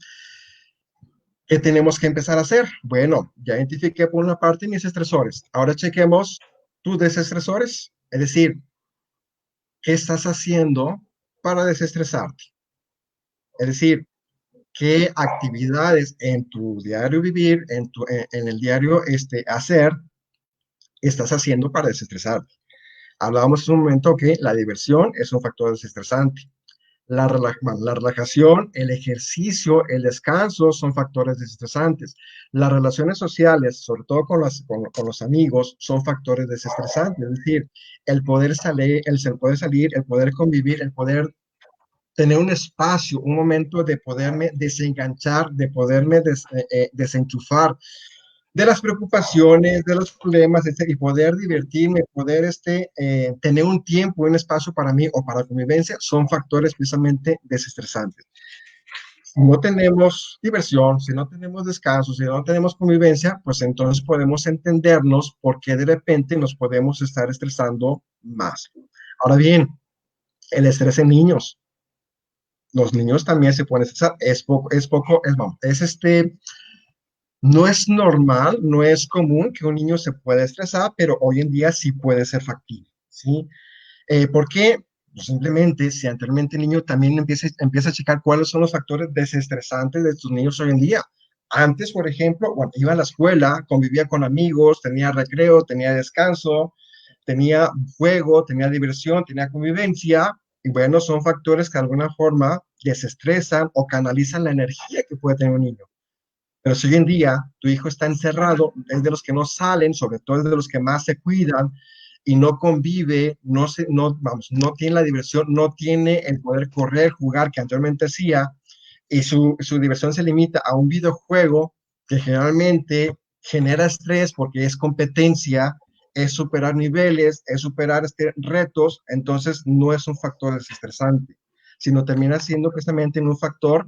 ¿Qué tenemos que empezar a hacer? Bueno, ya identifiqué por una parte mis estresores. Ahora chequemos tus desestresores, es decir, ¿qué estás haciendo para desestresarte? Es decir, ¿qué actividades en tu diario vivir, en el diario hacer, estás haciendo para desestresarte? Hablábamos en un momento que la diversión es un factor desestresante. Bueno, la relajación, el ejercicio, el descanso son factores desestresantes. Las relaciones sociales, sobre todo con los amigos, son factores desestresantes. Es decir, poder salir, el poder convivir, el poder tener un espacio, un momento de poderme desenganchar, de poderme desenchufar de las preocupaciones, de los problemas, y poder divertirme, poder tener un tiempo, un espacio para mí o para convivencia, son factores precisamente desestresantes. Si no tenemos diversión, si no tenemos descanso, si no tenemos convivencia, pues entonces podemos entendernos por qué de repente nos podemos estar estresando más. Ahora bien, el estrés en niños. los niños también se pueden estresar. No es normal, no es común que un niño se pueda estresar, pero hoy en día sí puede ser factible, ¿sí? ¿Por qué? Pues simplemente, si anteriormente el niño también empieza a checar cuáles son los factores desestresantes de tus niños hoy en día. Antes, por ejemplo, bueno, iba a la escuela, convivía con amigos, tenía recreo, tenía descanso, tenía juego, tenía diversión, tenía convivencia, y bueno, son factores que de alguna forma desestresan o canalizan la energía que puede tener un niño. Pero si hoy en día tu hijo está encerrado, es de los que no salen, sobre todo es de los que más se cuidan y no convive, no tiene la diversión, no tiene el poder correr, jugar que anteriormente hacía, y su diversión se limita a un videojuego que generalmente genera estrés porque es competencia, es superar niveles, es superar retos, entonces no es un factor desestresante, sino termina siendo precisamente un factor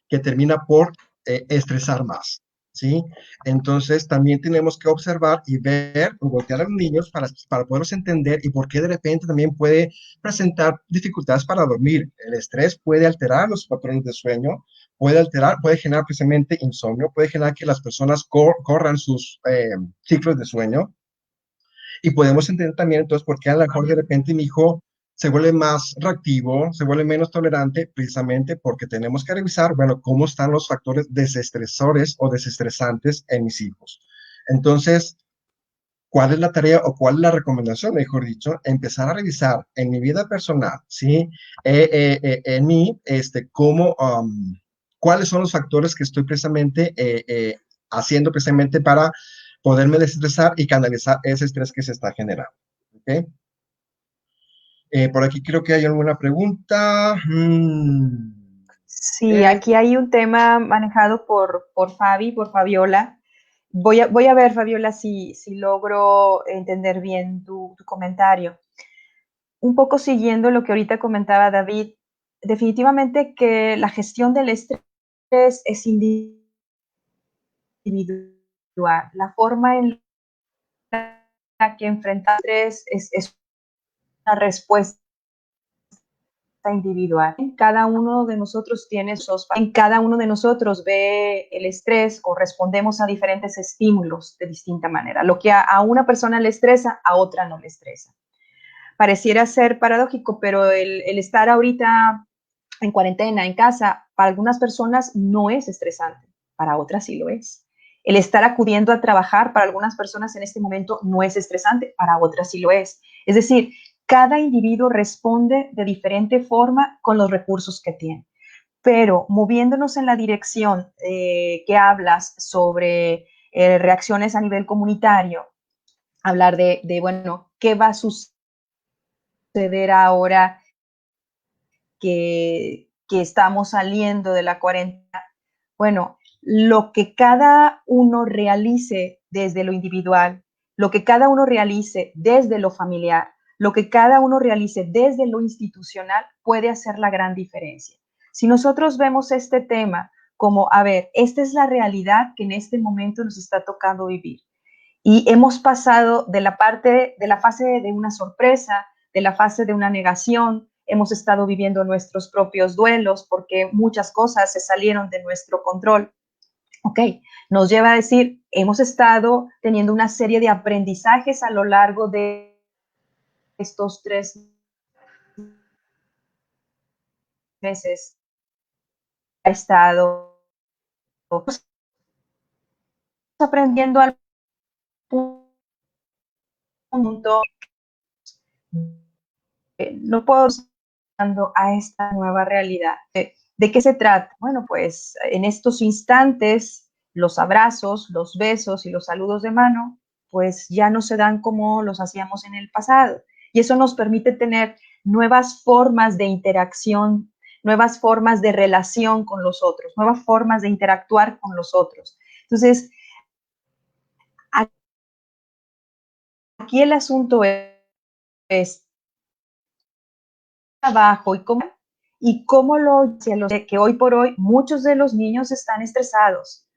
que termina por estresar más, ¿sí? Entonces también tenemos que observar y ver o voltear a los niños para poderlos entender y por qué de repente también puede presentar dificultades para dormir. El estrés puede alterar los patrones de sueño, puede generar precisamente insomnio, puede generar que las personas corran sus ciclos de sueño y podemos entender también entonces por qué a lo mejor de repente mi hijo se vuelve más reactivo, se vuelve menos tolerante, precisamente porque tenemos que revisar, bueno, cómo están los factores desestresores o desestresantes en mis hijos. Entonces, ¿cuál es la tarea o cuál es la recomendación, mejor dicho? Empezar a revisar en mi vida personal, ¿sí? En mí, cuáles son los factores que estoy precisamente haciendo precisamente para poderme desestresar y canalizar ese estrés que se está generando. ¿Ok? Por aquí creo que hay alguna pregunta. Sí, aquí hay un tema manejado por Fabi, por Fabiola. Voy a ver, Fabiola, si logro entender bien tu comentario. Un poco siguiendo lo que ahorita comentaba David, definitivamente que la gestión del estrés es individual. La forma en la que enfrentar el estrés es una respuesta individual. Cada uno de nosotros tiene esos, en cada uno de nosotros ve el estrés o respondemos a diferentes estímulos de distinta manera. Lo que a una persona le estresa, a otra no le estresa. Pareciera ser paradójico, pero el estar ahorita en cuarentena, en casa, para algunas personas no es estresante, para otras sí lo es. El estar acudiendo a trabajar para algunas personas en este momento no es estresante, para otras sí lo es. Es decir, cada individuo responde de diferente forma con los recursos que tiene. Pero moviéndonos en la dirección que hablas sobre reacciones a nivel comunitario, hablar bueno, ¿qué va a suceder ahora que estamos saliendo de la cuarentena? Bueno, lo que cada uno realice desde lo individual, lo que cada uno realice desde lo familiar, lo que cada uno realice desde lo institucional puede hacer la gran diferencia. Si nosotros vemos este tema como, a ver, esta es la realidad que en este momento nos está tocando vivir. Y hemos pasado de la fase de una sorpresa, de la fase de una negación, hemos estado viviendo nuestros propios duelos porque muchas cosas se salieron de nuestro control. Ok, nos lleva a decir, hemos estado teniendo una serie de aprendizajes a lo largo de estos 3 meses. Ha estado aprendiendo al punto, no puedo a esta nueva realidad. ¿De qué se trata? Bueno, pues en estos instantes los abrazos, los besos y los saludos de mano, pues ya no se dan como los hacíamos en el pasado. Y eso nos permite tener nuevas formas de interacción, nuevas formas de relación con los otros, nuevas formas de interactuar con los otros. Entonces, aquí el asunto es trabajo y cómo lo que hoy por hoy muchos de los niños están estresados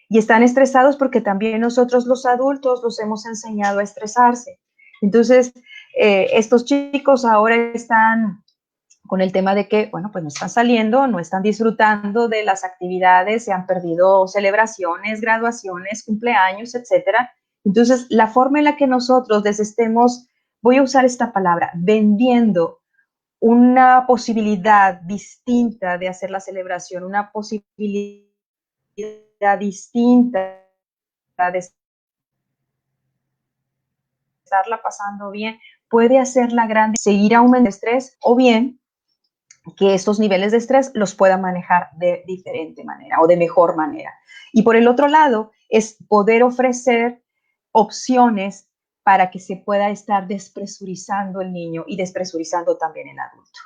y están estresados porque también nosotros los adultos los hemos enseñado a estresarse. Entonces, estos chicos ahora están con el tema de que, bueno, pues no están saliendo, no están disfrutando de las actividades, se han perdido celebraciones, graduaciones, cumpleaños, etcétera. Entonces, la forma en la que nosotros les estemos, voy a usar esta palabra, vendiendo una posibilidad distinta de hacer la celebración, una posibilidad distinta de estarla pasando bien, puede hacer la gran seguir aumentando el estrés o bien que estos niveles de estrés los pueda manejar de diferente manera o de mejor manera. Y por el otro lado, es poder ofrecer opciones para que se pueda estar despresurizando el niño y despresurizando también el adulto.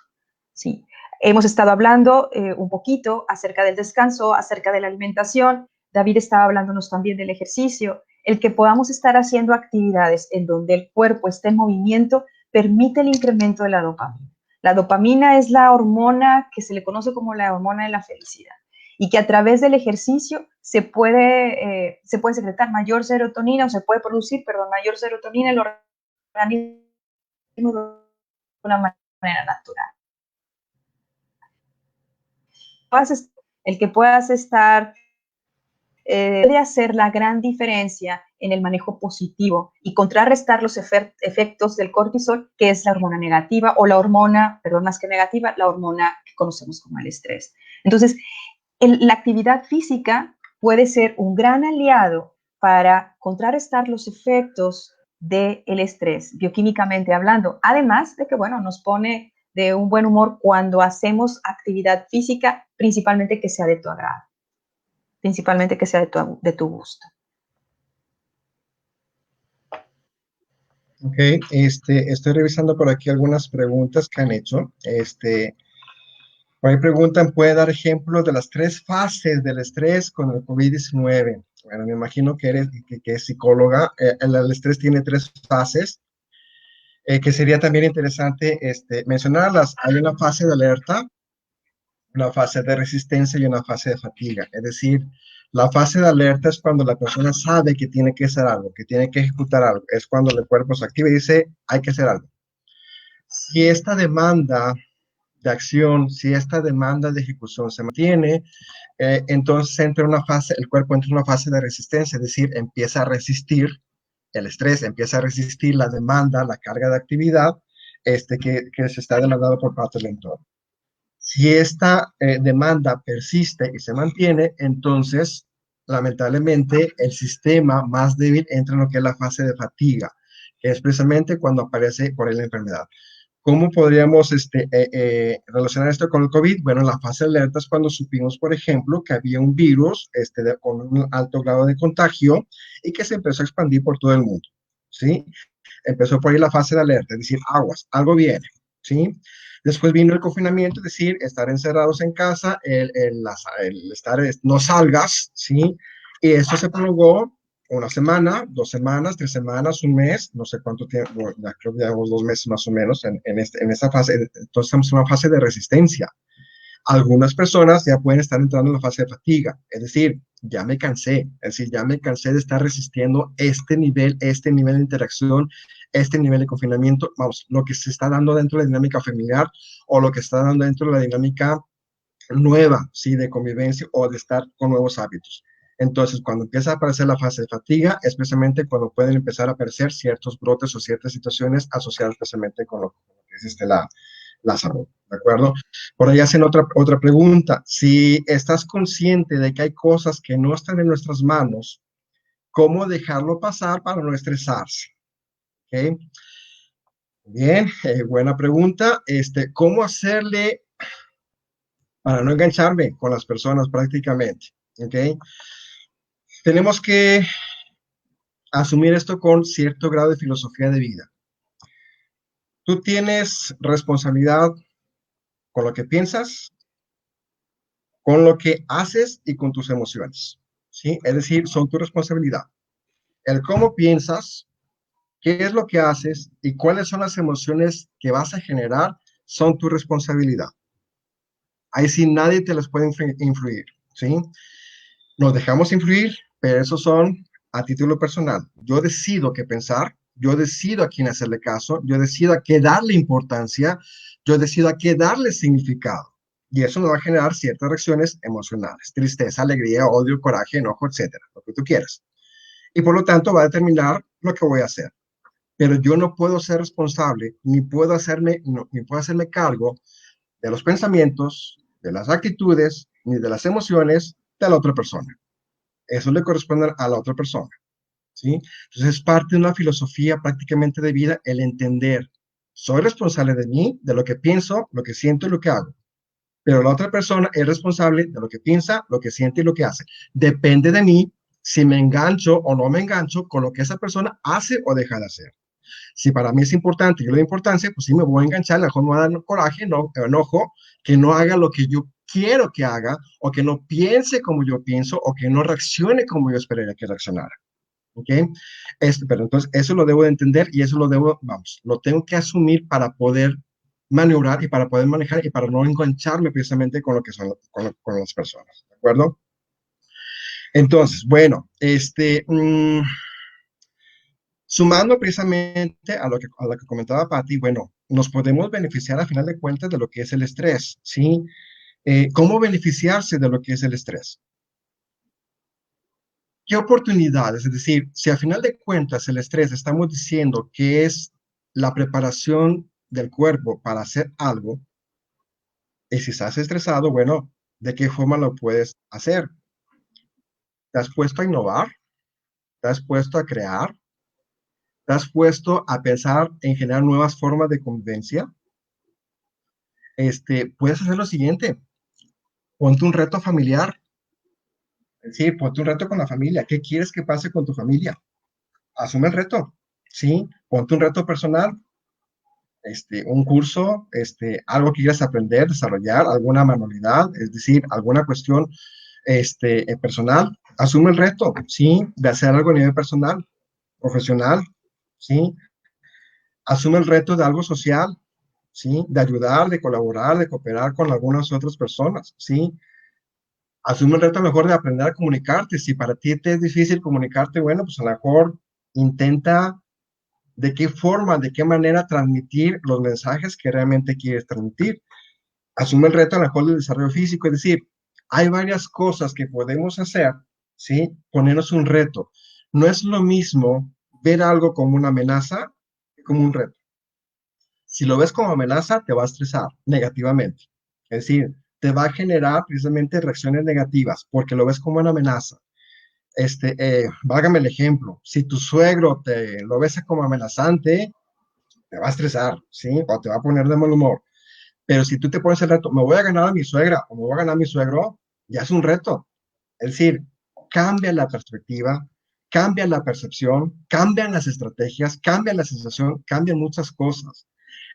Sí. Hemos estado hablando un poquito acerca del descanso, acerca de la alimentación. David estaba hablándonos también del ejercicio. El que podamos estar haciendo actividades en donde el cuerpo esté en movimiento permite el incremento de la dopamina. La dopamina es la hormona que se le conoce como la hormona de la felicidad y que a través del ejercicio se puede secretar mayor serotonina o se puede producir, perdón, mayor serotonina en el organismo de una manera natural. El que puedas estar puede hacer la gran diferencia en el manejo positivo y contrarrestar los efectos del cortisol, que es la hormona negativa o la hormona, perdón, más que negativa, la hormona que conocemos como el estrés. Entonces, la actividad física puede ser un gran aliado para contrarrestar los efectos del estrés, bioquímicamente hablando, además de que, bueno, nos pone de un buen humor cuando hacemos actividad física, principalmente que sea de tu agrado, principalmente que sea de tu gusto. Ok, estoy revisando por aquí algunas preguntas que han hecho. Por ahí preguntan, ¿puede dar ejemplos de las 3 fases del estrés con el COVID-19? Bueno, me imagino que es psicóloga. El estrés tiene 3 fases, que sería también interesante mencionarlas. Hay una fase de alerta, una fase de resistencia y una fase de fatiga. Es decir, la fase de alerta es cuando la persona sabe que tiene que hacer algo, que tiene que ejecutar algo. Es cuando el cuerpo se activa y dice, hay que hacer algo. Si esta demanda de acción, si esta demanda de ejecución se mantiene, entonces entra una fase, el cuerpo entra en una fase de resistencia, es decir, empieza a resistir el estrés, empieza a resistir la demanda, la carga de actividad que se está demandando por parte del entorno. Si esta demanda persiste y se mantiene, entonces, lamentablemente, el sistema más débil entra en lo que es la fase de fatiga, que es precisamente cuando aparece por ahí la enfermedad. ¿Cómo podríamos relacionar esto con el COVID? Bueno, la fase de alerta es cuando supimos, por ejemplo, que había un virus con un alto grado de contagio y que se empezó a expandir por todo el mundo, ¿sí? Empezó por ahí la fase de alerta, es decir, aguas, algo viene, ¿sí? Después vino el confinamiento, es decir, estar encerrados en casa, el estar, no salgas, ¿sí? Y esto se prolongó una semana, 2 semanas, 3 semanas, un mes, no sé cuánto tiempo, ya creo que llevamos 2 meses más o menos en esta fase. Entonces estamos en una fase de resistencia. Algunas personas ya pueden estar entrando en la fase de fatiga, es decir, ya me cansé, es decir, ya me cansé de estar resistiendo este nivel de interacción, este nivel de confinamiento, vamos, lo que se está dando dentro de la dinámica familiar o lo que está dando dentro de la dinámica nueva, ¿sí? De convivencia o de estar con nuevos hábitos. Entonces, cuando empieza a aparecer la fase de fatiga, es precisamente cuando pueden empezar a aparecer ciertos brotes o ciertas situaciones asociadas precisamente con lo que es la salud, ¿de acuerdo? Por ahí hacen otra pregunta. Si estás consciente de que hay cosas que no están en nuestras manos, ¿cómo dejarlo pasar para no estresarse? ¿Okay? Bien, buena pregunta. ¿Cómo hacerle para no engancharme con las personas prácticamente? ¿Okay? Tenemos que asumir esto con cierto grado de filosofía de vida. Tú tienes responsabilidad con lo que piensas, con lo que haces y con tus emociones, ¿sí? Es decir, son tu responsabilidad. El cómo piensas, qué es lo que haces y cuáles son las emociones que vas a generar son tu responsabilidad. Ahí sí nadie te las puede influir, ¿sí? Nos dejamos influir, pero esos son a título personal. Yo decido qué pensar, yo decido a quién hacerle caso, yo decido a qué darle importancia, yo decido a qué darle significado. Y eso me va a generar ciertas reacciones emocionales, tristeza, alegría, odio, coraje, enojo, etcétera, lo que tú quieras. Y por lo tanto va a determinar lo que voy a hacer. Pero yo no puedo ser responsable, ni puedo hacerme cargo de los pensamientos, de las actitudes, ni de las emociones de la otra persona. Eso le corresponde a la otra persona, ¿sí? Entonces es parte de una filosofía prácticamente de vida el entender, soy responsable de mí, de lo que pienso, lo que siento y lo que hago. Pero la otra persona es responsable de lo que piensa, lo que siente y lo que hace. Depende de mí si me engancho o no me engancho con lo que esa persona hace o deja de hacer. Si para mí es importante y yo le doy importancia, pues sí me voy a enganchar, a lo mejor me va a dar coraje, no, enojo, que no haga lo que yo quiero que haga, o que no piense como yo pienso, o que no reaccione como yo esperaría que reaccionara. ¿Ok? Pero entonces eso lo debo de entender y eso lo debo, vamos, lo tengo que asumir para poder maniobrar y para poder manejar y para no engancharme precisamente con lo que son con las personas. ¿De acuerdo? Entonces, bueno, sumando precisamente a lo que comentaba Patti, bueno, nos podemos beneficiar a final de cuentas de lo que es el estrés, ¿sí? ¿Cómo beneficiarse de lo que es el estrés? ¿Qué oportunidades? Es decir, si a final de cuentas el estrés estamos diciendo que es la preparación del cuerpo para hacer algo, y si estás estresado, bueno, ¿de qué forma lo puedes hacer? ¿Te has puesto a innovar? ¿Te has puesto a crear? ¿Te has puesto a pensar en generar nuevas formas de convivencia? Puedes hacer lo siguiente, ponte un reto familiar, es decir, ponte un reto con la familia. ¿Qué quieres que pase con tu familia? Asume el reto, ¿sí? Ponte un reto personal, un curso, algo que quieras aprender, desarrollar, alguna manualidad, es decir, alguna cuestión personal. Asume el reto, ¿sí? De hacer algo a nivel personal, profesional, ¿sí? Asume el reto de algo social, ¿sí? De ayudar, de colaborar, de cooperar con algunas otras personas, ¿sí? Asume el reto a lo mejor de aprender a comunicarte. Si para ti te es difícil comunicarte, bueno, pues a lo mejor intenta de qué forma, de qué manera transmitir los mensajes que realmente quieres transmitir. Asume el reto a lo mejor del desarrollo físico, es decir, hay varias cosas que podemos hacer, ¿sí? Ponernos un reto. No es lo mismo ver algo como una amenaza que como un reto. Si lo ves como amenaza, te va a estresar negativamente. Es decir, te va a generar precisamente reacciones negativas porque lo ves como una amenaza. Válgame el ejemplo, si tu suegro te lo ves como amenazante, te va a estresar, ¿sí? O te va a poner de mal humor. Pero si tú te pones el reto, me voy a ganar a mi suegra o me voy a ganar a mi suegro, ya es un reto. Es decir, cambia la perspectiva, cambia la percepción, cambian las estrategias, cambia la sensación, cambian muchas cosas.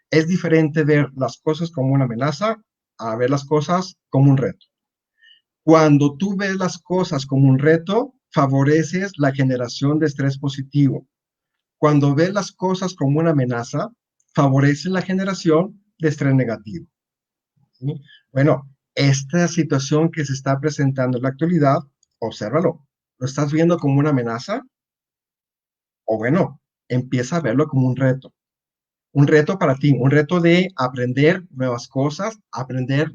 Es diferente ver las cosas como una amenaza a ver las cosas como un reto. Cuando tú ves las cosas como un reto, favoreces la generación de estrés positivo. Cuando ves las cosas como una amenaza, favoreces la generación de estrés negativo. ¿Sí? Bueno, esta situación que se está presentando en la actualidad, obsérvalo. ¿Lo estás viendo como una amenaza? O bueno, empieza a verlo como un reto. Un reto para ti, un reto de aprender nuevas cosas, aprender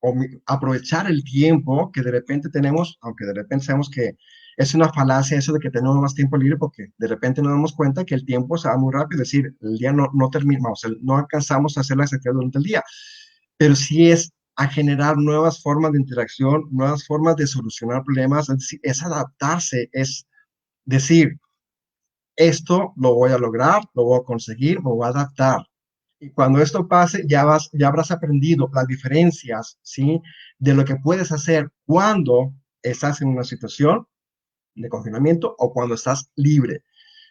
o aprovechar el tiempo que de repente tenemos, aunque de repente sabemos que es una falacia eso de que tenemos más tiempo libre, porque de repente nos damos cuenta que el tiempo se va muy rápido, es decir, el día no termina, o sea, no alcanzamos a hacer las actividades durante el día, pero sí es a generar nuevas formas de interacción, nuevas formas de solucionar problemas, es decir, es adaptarse, es decir, esto lo voy a lograr, lo voy a conseguir, me voy a adaptar. Y cuando esto pase, ya habrás aprendido las diferencias, ¿sí? De lo que puedes hacer cuando estás en una situación de confinamiento o cuando estás libre.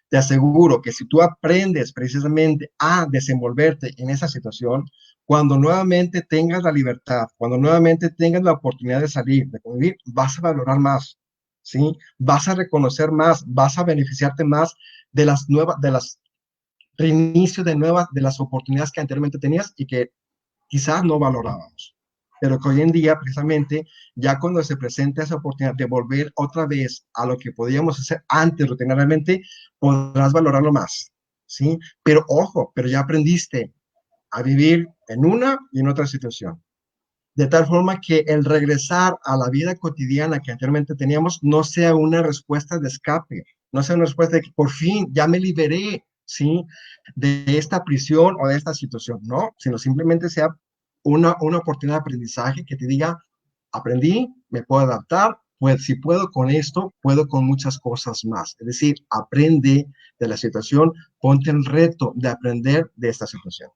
Te aseguro que si tú aprendes precisamente a desenvolverte en esa situación, cuando nuevamente tengas la libertad, cuando nuevamente tengas la oportunidad de salir, de convivir, vas a valorar más, ¿sí? Vas a reconocer más, vas a beneficiarte más de las nuevas, de las reinicio de nuevas, de las oportunidades que anteriormente tenías y que quizás no valorábamos. Pero que hoy en día, precisamente, ya cuando se presenta esa oportunidad de volver otra vez a lo que podíamos hacer antes rutinariamente, podrás valorarlo más, ¿sí? Pero ojo, pero ya aprendiste a vivir en una y en otra situación. De tal forma que el regresar a la vida cotidiana que anteriormente teníamos no sea una respuesta de escape, no sea una respuesta de que por fin ya me liberé, ¿sí? De esta prisión o de esta situación, no, sino simplemente sea una oportunidad de aprendizaje que te diga, aprendí, me puedo adaptar, pues si puedo con esto, puedo con muchas cosas más. Es decir, aprende de la situación, ponte el reto de aprender de esta situación.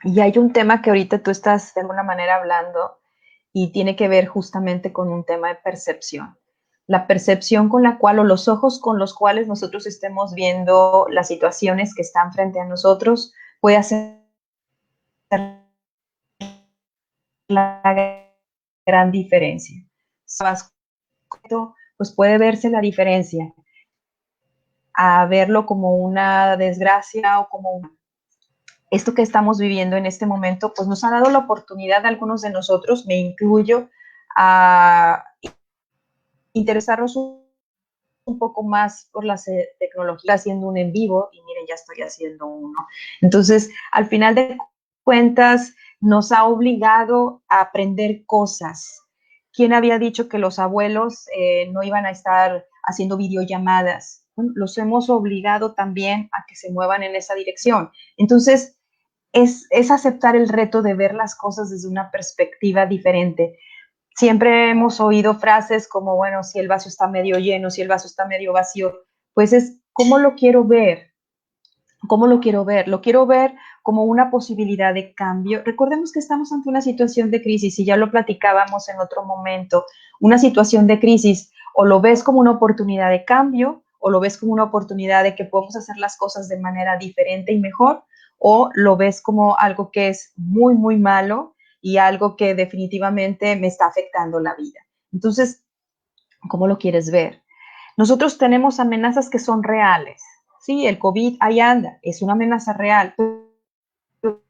Y hay un tema que ahorita tú estás de alguna manera hablando y tiene que ver justamente con un tema de percepción. La percepción con la cual o los ojos con los cuales nosotros estemos viendo las situaciones que están frente a nosotros puede hacer la gran diferencia. Pues puede verse la diferencia a verlo como una desgracia o como esto que estamos viviendo en este momento, pues nos ha dado la oportunidad a algunos de nosotros, me incluyo, a interesarnos un poco más por las tecnologías, haciendo un en vivo, y miren, ya estoy haciendo uno. Entonces, al final de cuentas, nos ha obligado a aprender cosas. ¿Quién había dicho que los abuelos no iban a estar haciendo videollamadas? Bueno, los hemos obligado también a que se muevan en esa dirección. Entonces, es aceptar el reto de ver las cosas desde una perspectiva diferente. Siempre hemos oído frases como, bueno, si el vaso está medio lleno, si el vaso está medio vacío, pues es cómo lo quiero ver, cómo lo quiero ver. Lo quiero ver como una posibilidad de cambio. Recordemos que estamos ante una situación de crisis y ya lo platicábamos en otro momento. Una situación de crisis o lo ves como una oportunidad de cambio o lo ves como una oportunidad de que podemos hacer las cosas de manera diferente y mejor, o lo ves como algo que es muy, muy malo y algo que definitivamente me está afectando la vida. Entonces, ¿cómo lo quieres ver? Nosotros tenemos amenazas que son reales. Sí, el COVID ahí anda, es una amenaza real. Pero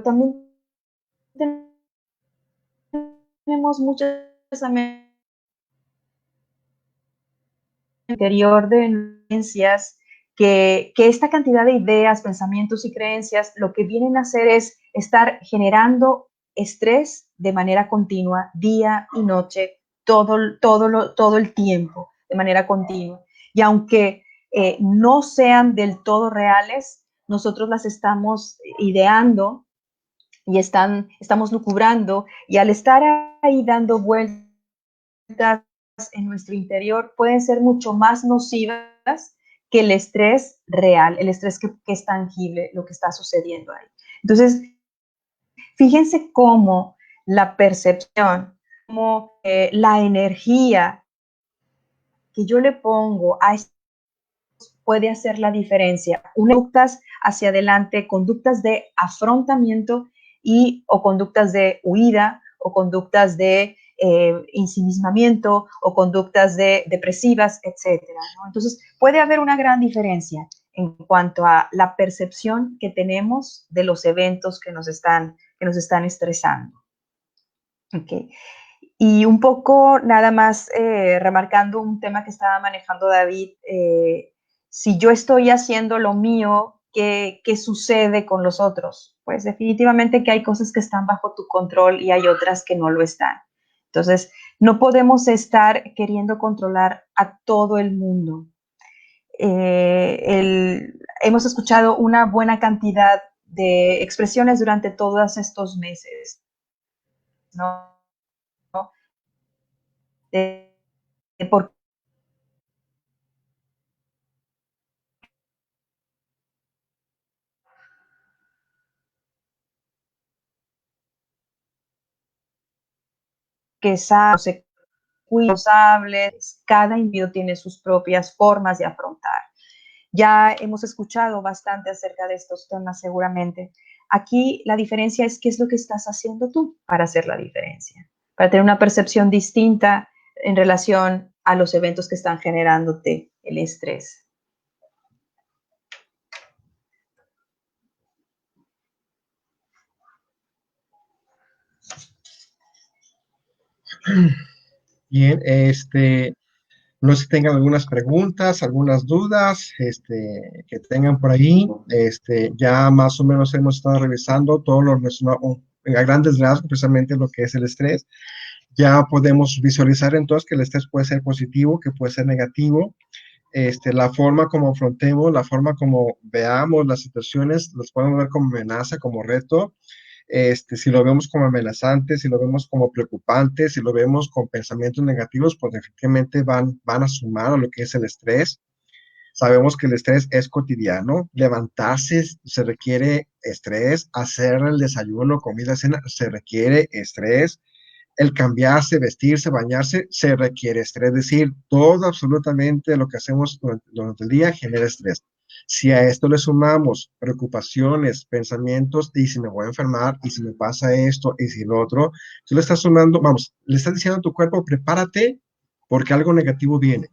también tenemos muchas amenazas interior de creencias, que esta cantidad de ideas, pensamientos y creencias lo que vienen a hacer es estar generando estrés de manera continua, día y noche, todo el tiempo, de manera continua. Y aunque no sean del todo reales, nosotros las estamos ideando y estamos lucubrando, y al estar ahí dando vueltas en nuestro interior pueden ser mucho más nocivas que el estrés real, el estrés que es tangible, lo que está sucediendo ahí. Entonces, fíjense cómo la percepción, como la energía que yo le pongo a esto puede hacer la diferencia. Conductas hacia adelante, conductas de afrontamiento y o conductas de huida o conductas de ensimismamiento o conductas depresivas, etcétera, ¿no? Entonces, puede haber una gran diferencia en cuanto a la percepción que tenemos de los eventos que nos están estresando. Okay. Y un poco nada más remarcando un tema que estaba manejando David, si yo estoy haciendo lo mío, ¿qué sucede con los otros? Pues definitivamente que hay cosas que están bajo tu control y hay otras que no lo están. Entonces, no podemos estar queriendo controlar a todo el mundo. Hemos escuchado una buena cantidad de expresiones durante todos estos meses, ¿no? De por qué se responsables, cada individuo tiene sus propias formas de afrontar. Ya hemos escuchado bastante acerca de estos temas seguramente. Aquí la diferencia es qué es lo que estás haciendo tú para hacer la diferencia, para tener una percepción distinta en relación a los eventos que están generándote el estrés. Bien, No sé si tengan algunas preguntas, algunas dudas, que tengan por ahí. Ya más o menos hemos estado revisando todo lo relacionado a grandes rasgos, precisamente lo que es el estrés. Ya podemos visualizar entonces que el estrés puede ser positivo, que puede ser negativo. La forma como afrontemos, la forma como veamos las situaciones, las podemos ver como amenaza, como reto. Si lo vemos como amenazante, si lo vemos como preocupante, si lo vemos con pensamientos negativos, pues efectivamente van a sumar a lo que es el estrés. Sabemos que el estrés es cotidiano. Levantarse se requiere estrés. Hacer el desayuno, comida, cena, se requiere estrés. El cambiarse, vestirse, bañarse, se requiere estrés. Es decir, todo absolutamente lo que hacemos durante el día genera estrés. Si a esto le sumamos preocupaciones, pensamientos, y si me voy a enfermar, y si me pasa esto, y si lo otro, tú le estás sumando, vamos, le estás diciendo a tu cuerpo, prepárate porque algo negativo viene.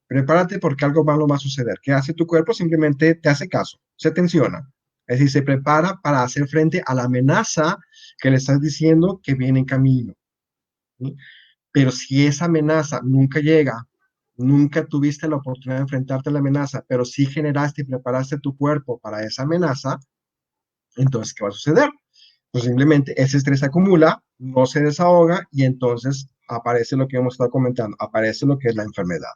Prepárate porque algo malo va a suceder. ¿Qué hace tu cuerpo? Simplemente te hace caso, se tensiona. Es decir, se prepara para hacer frente a la amenaza que le estás diciendo que viene en camino. ¿Sí? Pero si esa amenaza nunca llega, nunca tuviste la oportunidad de enfrentarte a la amenaza, pero sí generaste y preparaste tu cuerpo para esa amenaza, entonces, ¿qué va a suceder? Pues simplemente ese estrés se acumula, no se desahoga y entonces aparece lo que hemos estado comentando, aparece lo que es la enfermedad.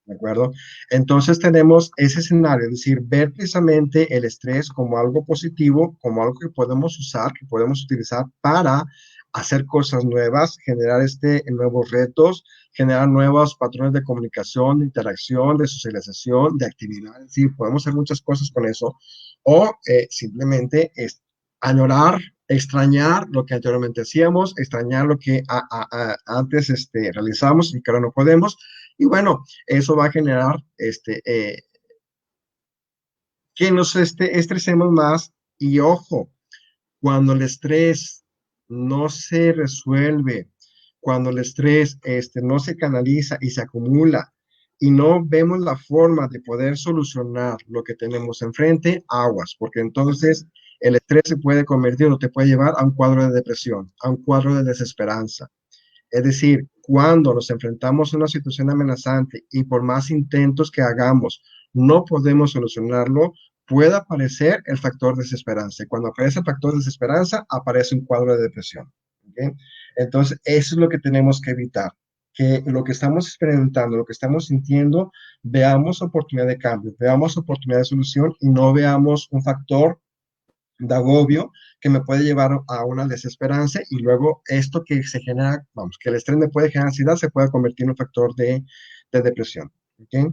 ¿De acuerdo? Entonces tenemos ese escenario, es decir, ver precisamente el estrés como algo positivo, como algo que podemos usar, que podemos utilizar para hacer cosas nuevas, generar nuevos retos, generar nuevos patrones de comunicación, de interacción, de socialización, de actividad. Es decir, podemos hacer muchas cosas con eso. O simplemente añorar, extrañar lo que anteriormente hacíamos, extrañar lo que antes realizamos y que ahora no podemos. Y bueno, eso va a generar que nos estresemos más. Y ojo, cuando el estrés no se resuelve, cuando el estrés no se canaliza y se acumula y no vemos la forma de poder solucionar lo que tenemos enfrente, aguas, porque entonces el estrés se puede convertir o te puede llevar a un cuadro de depresión, a un cuadro de desesperanza. Es decir, cuando nos enfrentamos a una situación amenazante y por más intentos que hagamos, no podemos solucionarlo, puede aparecer el factor desesperanza. Y cuando aparece el factor desesperanza, aparece un cuadro de depresión. ¿Ok? Entonces, eso es lo que tenemos que evitar, que lo que estamos experimentando, lo que estamos sintiendo, veamos oportunidad de cambio, veamos oportunidad de solución y no veamos un factor de agobio que me puede llevar a una desesperanza y luego esto que se genera, vamos, que el estrés me puede generar ansiedad, se puede convertir en un factor de depresión. ¿Okay?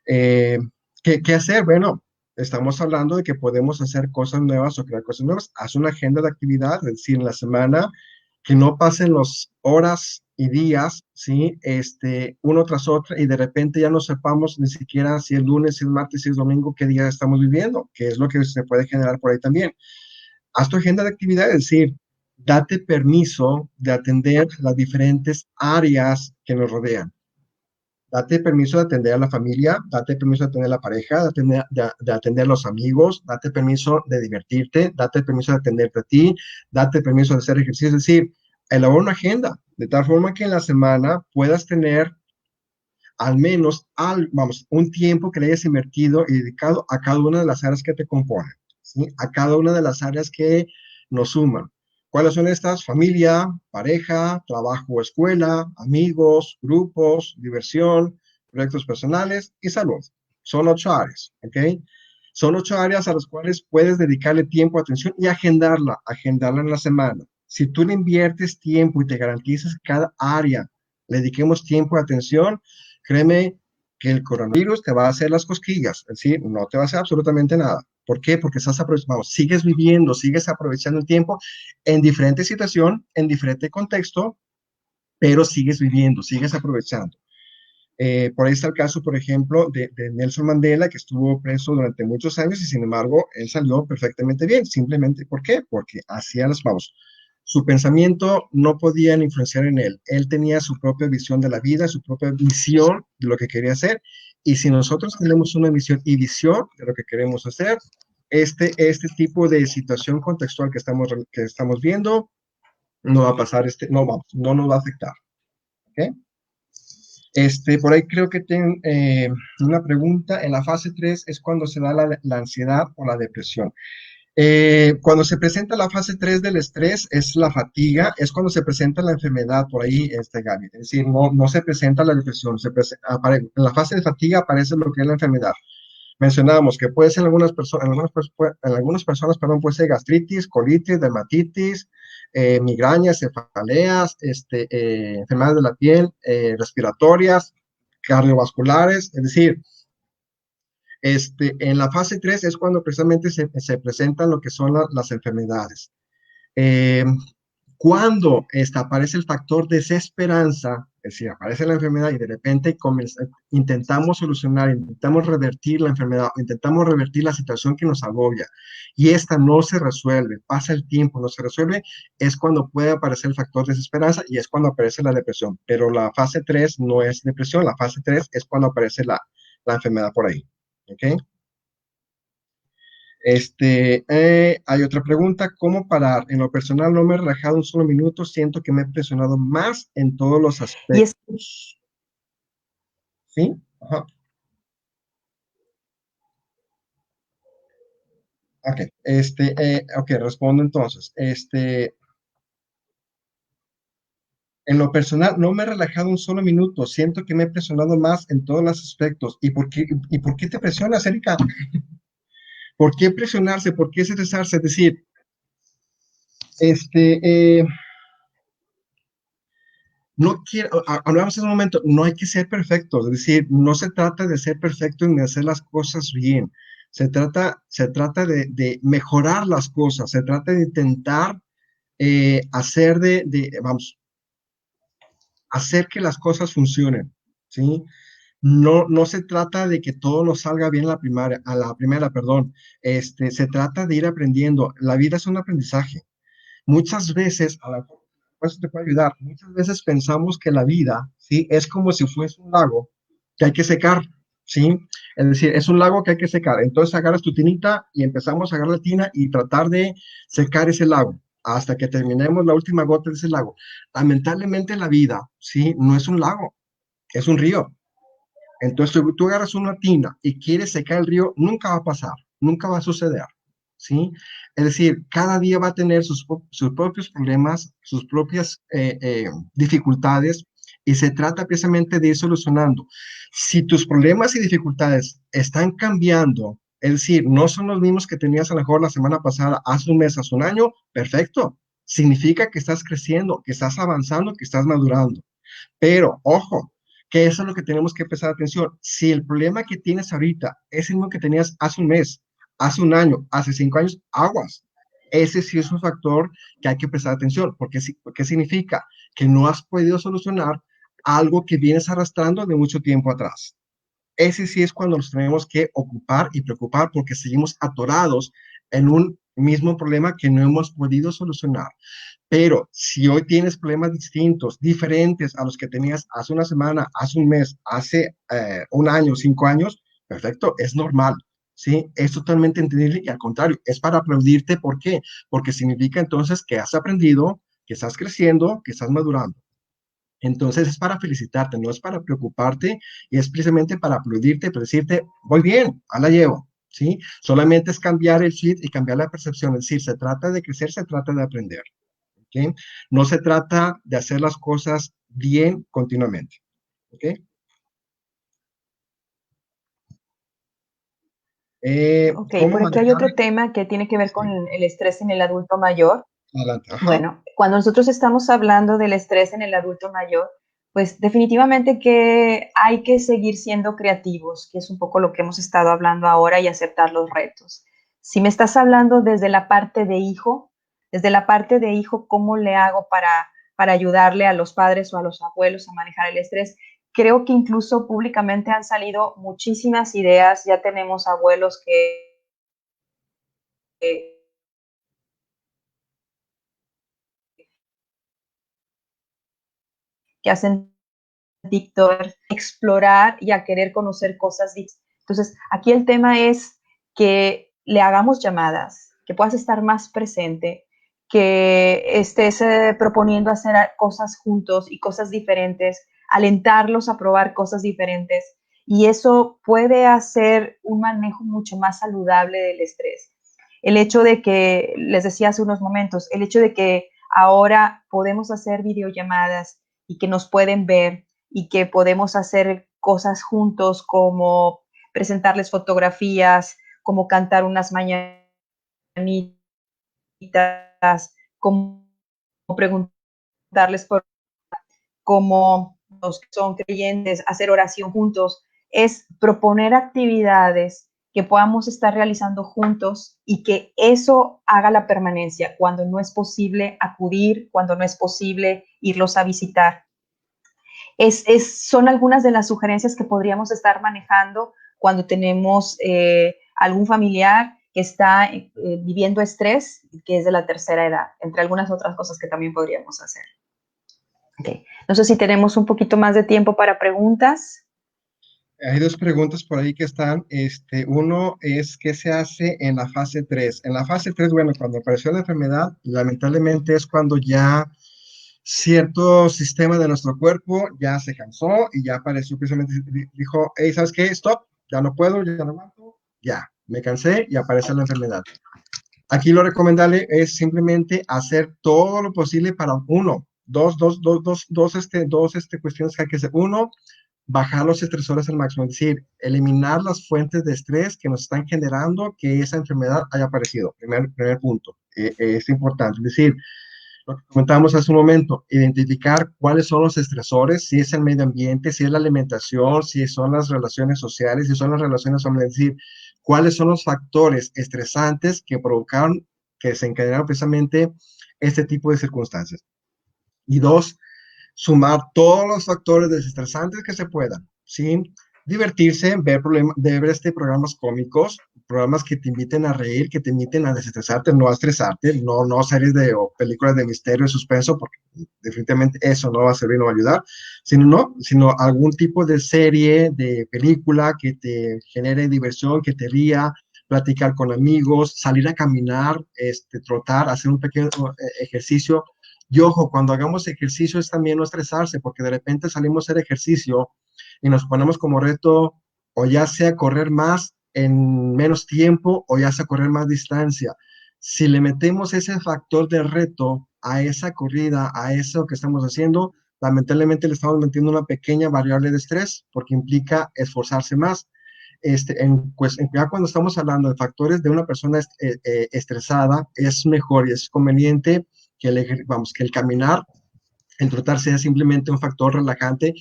Eh, ¿qué hacer? Bueno, estamos hablando de que podemos hacer cosas nuevas o crear cosas nuevas. Haz una agenda de actividad, es decir, en la semana, que no pasen las horas y días, ¿sí? Uno tras otro y de repente ya no sepamos ni siquiera si es lunes, si es martes, si es domingo, qué día estamos viviendo, que es lo que se puede generar por ahí también. Haz tu agenda de actividad, es decir, date permiso de atender las diferentes áreas que nos rodean. Date permiso de atender a la familia, date permiso de atender a la pareja, de atender a los amigos, date permiso de divertirte, date permiso de atenderte a ti, date permiso de hacer ejercicio. Es decir, elabora una agenda de tal forma que en la semana puedas tener al menos vamos, un tiempo que le hayas invertido y dedicado a cada una de las áreas que te componen, ¿sí? A cada una de las áreas que nos suman. ¿Cuáles son estas? Familia, pareja, trabajo o escuela, amigos, grupos, diversión, proyectos personales y salud. Son 8 áreas, ¿ok? Son 8 áreas a las cuales puedes dedicarle tiempo, atención y agendarla en la semana. Si tú le inviertes tiempo y te garantizas que cada área le dediquemos tiempo y atención, créeme que el coronavirus te va a hacer las cosquillas, es decir, no te va a hacer absolutamente nada. ¿Por qué? Porque estás aprovechando, sigues viviendo, sigues aprovechando el tiempo en diferente situación, en diferente contexto, pero sigues viviendo, sigues aprovechando. Por ahí está el caso, por ejemplo, de Nelson Mandela, que estuvo preso durante muchos años y sin embargo él salió perfectamente bien. Simplemente, ¿por qué? Porque hacía las pausas. Su pensamiento no podían influenciar en él. Él tenía su propia visión de la vida, su propia visión de lo que quería hacer. Y si nosotros tenemos una misión y visión de lo que queremos hacer, este tipo de situación contextual que estamos viendo no va a pasar, no nos va a afectar. ¿Ok? Por ahí creo que tengo una pregunta. En la fase 3 es cuando se da la ansiedad o la depresión. Cuando se presenta la fase 3 del estrés es la fatiga, es cuando se presenta la enfermedad por ahí, Gaby. Es decir, no se presenta la depresión, en la fase de fatiga aparece lo que es la enfermedad. Mencionábamos que puede ser en algunas personas, perdón, puede ser gastritis, colitis, dermatitis, migrañas, cefaleas, enfermedades de la piel, respiratorias, cardiovasculares, es decir, en la fase 3 es cuando precisamente se presentan lo que son las enfermedades. Eh, cuando aparece el factor desesperanza, es decir, aparece la enfermedad y de repente intentamos solucionar, intentamos revertir la enfermedad, intentamos revertir la situación que nos agobia y esta no se resuelve, pasa el tiempo, no se resuelve, es cuando puede aparecer el factor desesperanza y es cuando aparece la depresión. Pero la fase 3 no es depresión, la fase 3 es cuando aparece la enfermedad por ahí. ¿Ok? Hay otra pregunta, ¿cómo parar? En lo personal no me he relajado un solo minuto, siento que me he presionado más en todos los Y es, aspectos. ¿Sí? Ajá. Ok, ok, respondo entonces. En lo personal no me he relajado un solo minuto, siento que me he presionado más en todos los aspectos. ¿Y por qué te presionas, Erika? ¿Por qué presionarse? ¿Por qué estresarse? Es decir, este, eh, no quiero, hablamos en un momento, no hay que ser perfectos, es decir, no se trata de ser perfecto ni de hacer las cosas bien, se trata de mejorar las cosas, se trata de intentar hacer vamos, hacer que las cosas funcionen, ¿sí? No se trata de que todo nos salga bien a la primera, perdón, se trata de ir aprendiendo, la vida es un aprendizaje. Muchas veces, pues te puede ayudar, muchas veces pensamos que la vida, ¿sí? Es como si fuese un lago que hay que secar, ¿sí? Es decir, es un lago que hay que secar. Entonces agarras tu tinita y empezamos a agarrar la tina y tratar de secar ese lago hasta que terminemos la última gota de ese lago. Lamentablemente la vida, ¿sí? No es un lago, es un río. Entonces tú agarras una tina y quieres secar el río, nunca va a pasar, nunca va a suceder, ¿sí? Es decir, cada día va a tener sus propios problemas, sus propias dificultades y se trata precisamente de ir solucionando. Si tus problemas y dificultades están cambiando, es decir, no son los mismos que tenías a lo mejor la semana pasada, hace un mes, hace un año, perfecto. Significa que estás creciendo, que estás avanzando, que estás madurando. Pero, ojo, que eso es lo que tenemos que prestar atención. Si el problema que tienes ahorita es el mismo que tenías hace un mes, hace un año, hace 5 años, aguas. Ese sí es un factor que hay que prestar atención, porque significa que no has podido solucionar algo que vienes arrastrando de mucho tiempo atrás. Ese sí es cuando nos tenemos que ocupar y preocupar porque seguimos atorados en un mismo problema que no hemos podido solucionar. Pero si hoy tienes problemas distintos, diferentes a los que tenías hace una semana, hace un mes, hace un año, 5 años, perfecto, es normal, ¿sí? Es totalmente entendible y al contrario, es para aplaudirte. ¿Por qué? Porque significa entonces que has aprendido, que estás creciendo, que estás madurando. Entonces es para felicitarte, no es para preocuparte y es precisamente para aplaudirte, para decirte, voy bien, ahí la llevo, ¿sí? Solamente es cambiar el chip y cambiar la percepción, es decir, se trata de crecer, se trata de aprender. ¿Ok? No se trata de hacer las cosas bien continuamente. ¿Ok? ok, ¿Cómo por aquí hay manejar? otro tema que tiene que ver con Sí, el estrés en el adulto mayor. adelante. Ajá. Bueno, cuando nosotros estamos hablando del estrés en el adulto mayor, pues definitivamente que hay que seguir siendo creativos, que es un poco lo que hemos estado hablando ahora, y aceptar los retos. Si me estás hablando desde la parte de hijo, ¿cómo le hago para ayudarle a los padres o a los abuelos a manejar el estrés? Creo que incluso públicamente han salido muchísimas ideas, ya tenemos abuelos que hacen TikTok, explorar y a querer conocer cosas distintas. Entonces, aquí el tema es que le hagamos llamadas, que puedas estar más presente, que estés proponiendo hacer cosas juntos y cosas diferentes. alentarlos a probar cosas diferentes. Y eso puede hacer un manejo mucho más saludable del estrés. El hecho de que, les decía hace unos momentos, el hecho de que ahora podemos hacer videollamadas y que nos pueden ver y que podemos hacer cosas juntos como presentarles fotografías, como cantar unas mañanitas, como preguntarles por como los que son creyentes, hacer oración juntos, es proponer actividades que podamos estar realizando juntos y que eso haga la permanencia cuando no es posible acudir, cuando no es posible irlos a visitar. Son algunas de las sugerencias que podríamos estar manejando cuando tenemos algún familiar que está viviendo estrés, que es de la tercera edad, entre algunas otras cosas que también podríamos hacer. Okay. No sé si tenemos un poquito más de tiempo para preguntas. Hay dos preguntas por ahí que están. Uno es, ¿qué se hace en la fase 3? En la fase 3, bueno, cuando apareció la enfermedad, lamentablemente es cuando ya cierto sistema de nuestro cuerpo ya se cansó y ya apareció precisamente, dijo, hey, ¿sabes qué? Stop, ya no puedo, ya no aguanto, ya, me cansé y aparece la enfermedad. Aquí lo recomendable es simplemente hacer todo lo posible para dos cuestiones que hay que hacer. Uno, bajar los estresores al máximo, es decir, eliminar las fuentes de estrés que nos están generando que esa enfermedad haya aparecido. Primer punto, es importante. Es decir, lo que comentábamos hace un momento, identificar cuáles son los estresores, si es el medio ambiente, si es la alimentación, si son las relaciones sociales, si son las relaciones familiares, es decir, cuáles son los factores estresantes que provocaron, que desencadenaron precisamente este tipo de circunstancias. Y dos, sumar todos los factores desestresantes que se puedan, ¿sí? Divertirse, ver programas cómicos, programas que te inviten a reír, que te inviten a desestresarte, no a estresarte, no series o películas de misterio y suspenso, porque definitivamente eso no va a servir, no va a ayudar, sino algún tipo de serie, de película que te genere diversión, que te ría, platicar con amigos, salir a caminar, trotar, hacer un pequeño ejercicio. Y ojo, cuando hagamos ejercicio es también no estresarse, porque de repente salimos a hacer ejercicio y nos ponemos como reto o ya sea correr más en menos tiempo o ya sea correr más distancia. Si le metemos ese factor de reto a esa corrida, a eso que estamos haciendo, lamentablemente le estamos metiendo una pequeña variable de estrés porque implica esforzarse más. Ya cuando estamos hablando de factores de una persona estresada, es mejor y es conveniente que el caminar, el trotar sea simplemente un factor relajante.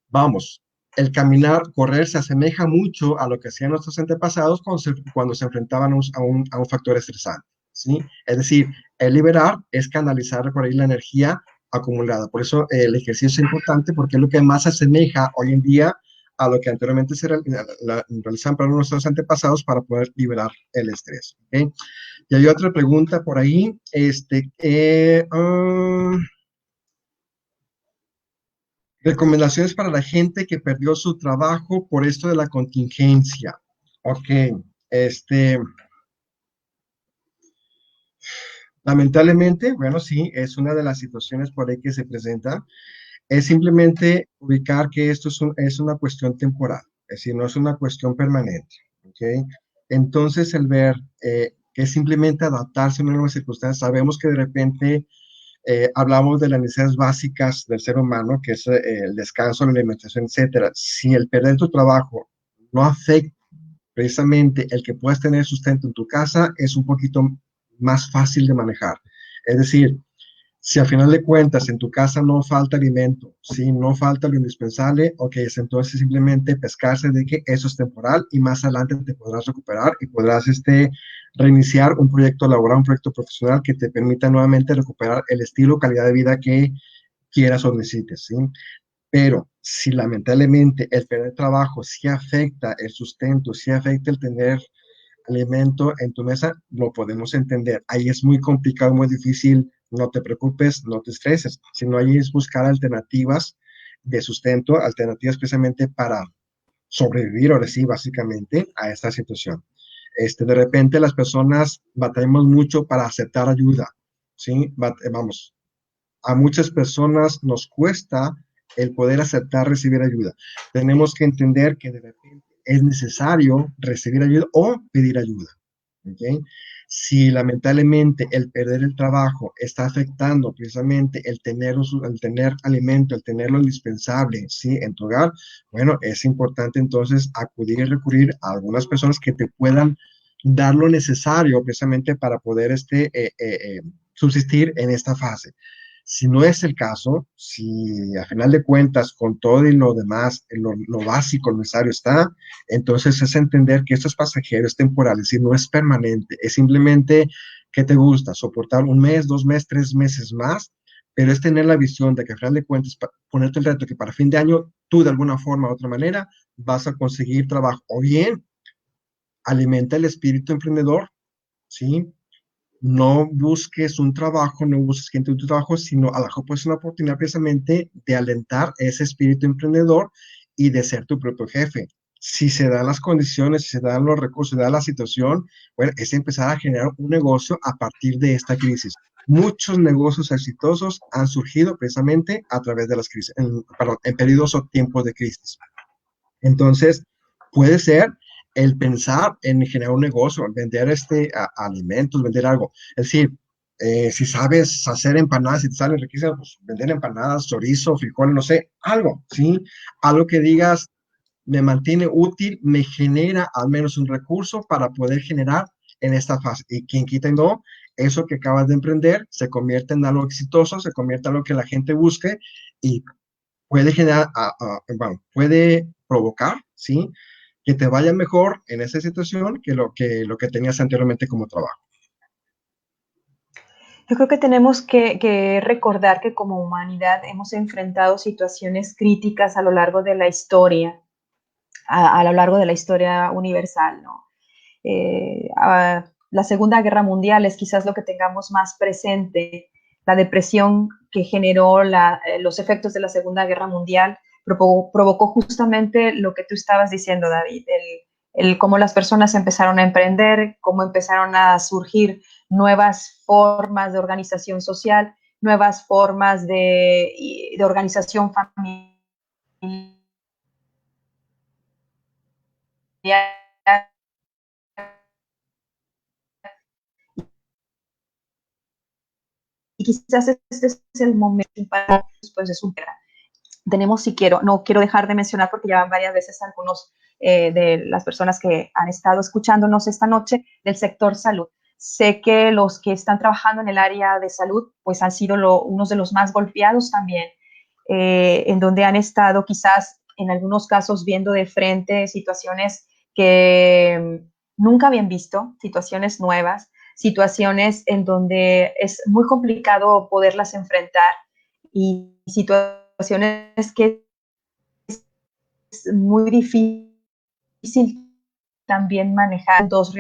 Vamos, el caminar, correr se asemeja mucho a lo que hacían nuestros antepasados cuando se enfrentaban a un factor estresante, ¿sí? Es decir, el liberar es canalizar por ahí la energía acumulada. Por eso el ejercicio es importante porque es lo que más se asemeja hoy en día a lo que anteriormente se realizaban para nuestros antepasados para poder liberar el estrés. ¿Okay? Y hay otra pregunta por ahí. Recomendaciones para la gente que perdió su trabajo por esto de la contingencia. Ok, este, lamentablemente, bueno, sí, es una de las situaciones por ahí que se presenta. Es simplemente ubicar que esto es una cuestión temporal, es decir, no es una cuestión permanente. Ok, entonces el ver que es simplemente adaptarse a una nueva circunstancia, sabemos que de repente hablamos de las necesidades básicas del ser humano, que es el descanso, la alimentación, etcétera. Si el perder tu trabajo no afecta precisamente el que puedas tener sustento en tu casa, es un poquito más fácil de manejar. Es decir, si al final de cuentas en tu casa no falta alimento, si no falta lo indispensable, ok, entonces simplemente pescarse de que eso es temporal y más adelante te podrás recuperar y podrás reiniciar un proyecto laboral, un proyecto profesional que te permita nuevamente recuperar el estilo, calidad de vida que quieras o necesites, ¿sí? Pero si lamentablemente el perder trabajo sí afecta el sustento, sí afecta el tener alimento en tu mesa, lo podemos entender. Ahí es muy complicado, muy difícil. No te preocupes, no te estreses, sino ahí es buscar alternativas de sustento, alternativas precisamente para sobrevivir, ahora sí, básicamente, a esta situación. De repente las personas batallamos mucho para aceptar ayuda, ¿sí? Vamos, a muchas personas nos cuesta el poder aceptar recibir ayuda. Tenemos que entender que de repente es necesario recibir ayuda o pedir ayuda. ¿Okay? Si lamentablemente el perder el trabajo está afectando precisamente el tener alimento, el tener lo indispensable, ¿sí? En tu hogar, bueno, es importante entonces acudir y recurrir a algunas personas que te puedan dar lo necesario precisamente para poder subsistir en esta fase. Si no es el caso, si a final de cuentas con todo y lo demás, lo básico, lo necesario está, entonces es entender que esto es pasajero, es temporal, es decir, no es permanente, es simplemente que te gusta soportar un mes, 2 meses, 3 meses más, pero es tener la visión de que a final de cuentas, ponerte el reto que para fin de año tú de alguna forma u otra manera vas a conseguir trabajo o bien alimenta el espíritu emprendedor, ¿sí? No busques un trabajo, no busques gente en tu trabajo, sino a lo mejor pues una oportunidad precisamente de alentar ese espíritu emprendedor y de ser tu propio jefe. Si se dan las condiciones, si se dan los recursos, se da la situación, bueno, es empezar a generar un negocio a partir de esta crisis. Muchos negocios exitosos han surgido precisamente a través de las crisis, perdón, en periodos o tiempos de crisis. Entonces, puede ser el pensar en generar un negocio, vender alimentos, vender algo. Es decir, si sabes hacer empanadas, si te salen riquísimas, pues vender empanadas, chorizo, frijol, no sé, algo, ¿sí? Algo que digas, me mantiene útil, me genera al menos un recurso para poder generar en esta fase. Y quien quita y no, eso que acabas de emprender se convierte en algo exitoso, se convierte en algo que la gente busque y puede generar, bueno, puede provocar, ¿sí? Que te vaya mejor en esa situación que lo que tenías anteriormente como trabajo. Yo creo que tenemos que recordar que como humanidad hemos enfrentado situaciones críticas a lo largo de la historia, a lo largo de la historia universal, ¿no? La Segunda Guerra Mundial es quizás lo que tengamos más presente. La depresión que generó los efectos de la Segunda Guerra Mundial provocó justamente lo que tú estabas diciendo, David, el cómo las personas empezaron a emprender, cómo empezaron a surgir nuevas formas de organización social, nuevas formas de organización familiar, y quizás este es el momento para después de superar. Tenemos, si quiero, no quiero dejar de mencionar porque ya van varias veces algunos de las personas que han estado escuchándonos esta noche del sector salud. Sé que los que están trabajando en el área de salud pues han sido unos de los más golpeados también, en donde han estado quizás en algunos casos viendo de frente situaciones que nunca habían visto, situaciones nuevas, situaciones en donde es muy complicado poderlas enfrentar y situaciones que es muy difícil también manejar dos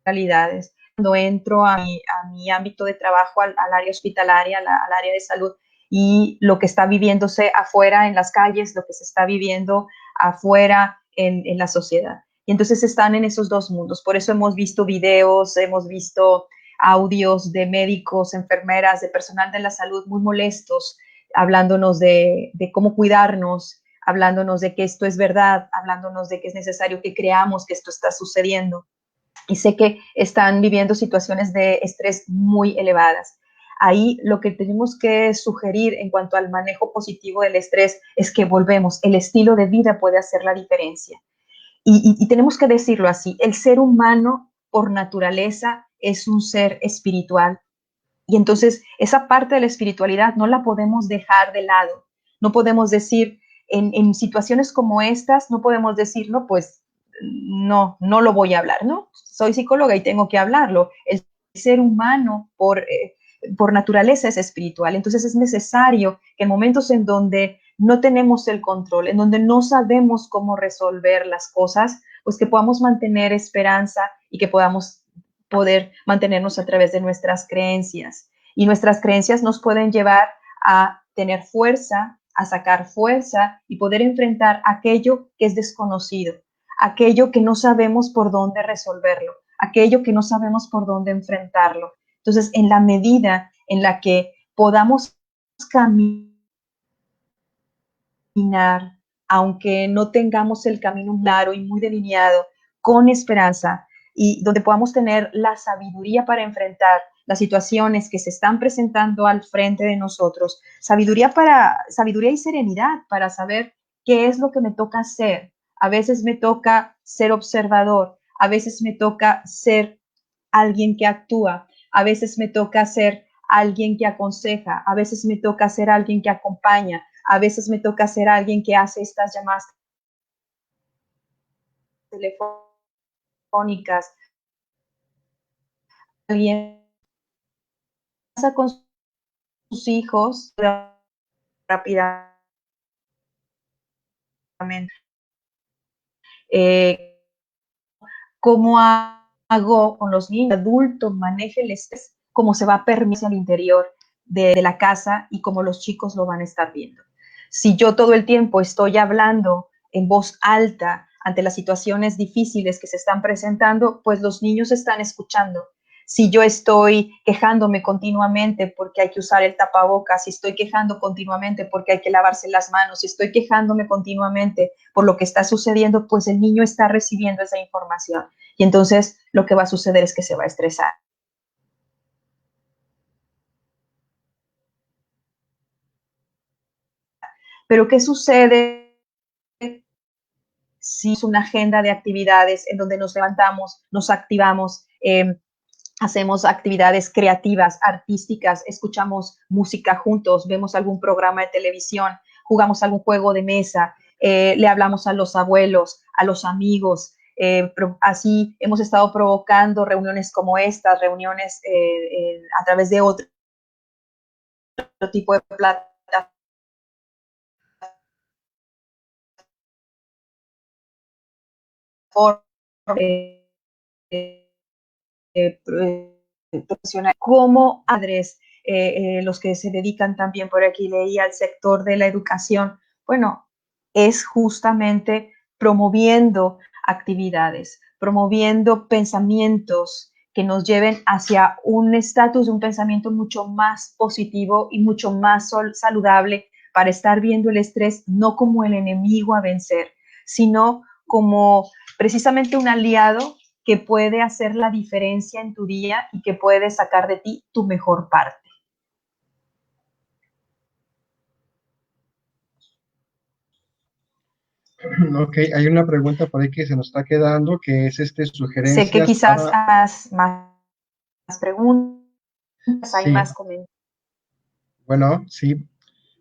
realidades. Cuando entro a mi ámbito de trabajo, al área hospitalaria, al área de salud, y lo que está viviéndose afuera en las calles, lo que se está viviendo afuera en la sociedad. Y entonces están en esos dos mundos. Por eso hemos visto videos, hemos visto audios de médicos, enfermeras, de personal de la salud muy molestos, hablándonos de cómo cuidarnos, hablándonos de que esto es verdad, hablándonos de que es necesario que creamos que esto está sucediendo. Y sé que están viviendo situaciones de estrés muy elevadas. Ahí lo que tenemos que sugerir en cuanto al manejo positivo del estrés es que volvemos, el estilo de vida puede hacer la diferencia. Y tenemos que decirlo así, el ser humano por naturaleza es un ser espiritual. Y entonces esa parte de la espiritualidad no la podemos dejar de lado. No podemos decir, en situaciones como estas, no podemos decir, no, pues no lo voy a hablar, ¿no? Soy psicóloga y tengo que hablarlo. El ser humano por naturaleza es espiritual. Entonces es necesario que en momentos en donde no tenemos el control, en donde no sabemos cómo resolver las cosas, pues que podamos mantener esperanza y que podamos poder mantenernos a través de nuestras creencias. Y nuestras creencias nos pueden llevar a tener fuerza, a sacar fuerza y poder enfrentar aquello que es desconocido, aquello que no sabemos por dónde resolverlo, aquello que no sabemos por dónde enfrentarlo. Entonces, en la medida en la que podamos caminar caminar, aunque no tengamos el camino claro y muy delineado, con esperanza, y donde podamos tener la sabiduría para enfrentar las situaciones que se están presentando al frente de nosotros, sabiduría y serenidad para saber qué es lo que me toca hacer. A veces me toca ser observador, a veces me toca ser alguien que actúa, a veces me toca ser alguien que aconseja, a veces me toca ser alguien que acompaña, a veces me toca ser alguien que hace estas llamadas telefónicas, alguien pasa con sus hijos rápidamente. Eh, ¿Cómo hago con los niños? El adulto maneje el estrés, cómo se va a permitir al interior de la casa y cómo los chicos lo van a estar viendo. Si yo todo el tiempo estoy hablando en voz alta ante las situaciones difíciles que se están presentando, pues los niños están escuchando. Si yo estoy quejándome continuamente porque hay que usar el tapabocas, si estoy quejando continuamente porque hay que lavarse las manos, si estoy quejándome continuamente por lo que está sucediendo, pues el niño está recibiendo esa información. Y entonces lo que va a suceder es que se va a estresar. Pero ¿qué sucede si es una agenda de actividades en donde nos levantamos, nos activamos, hacemos actividades creativas, artísticas, escuchamos música juntos, vemos algún programa de televisión, jugamos algún juego de mesa, le hablamos a los abuelos, a los amigos? Así hemos estado provocando reuniones como estas, reuniones a través de otro tipo de plataformas eh, profesionales como padres, los que se dedican también por aquí, leí al sector de la educación. Bueno, es justamente promoviendo actividades, promoviendo pensamientos que nos lleven hacia un estatus de un pensamiento mucho más positivo y mucho más saludable para estar viendo el estrés no como el enemigo a vencer, sino como precisamente un aliado que puede hacer la diferencia en tu día y que puede sacar de ti tu mejor parte. Ok, hay una pregunta por ahí que se nos está quedando, que es Sé que sugerencias quizás para... más preguntas, hay Sí, más comentarios. bueno, sí.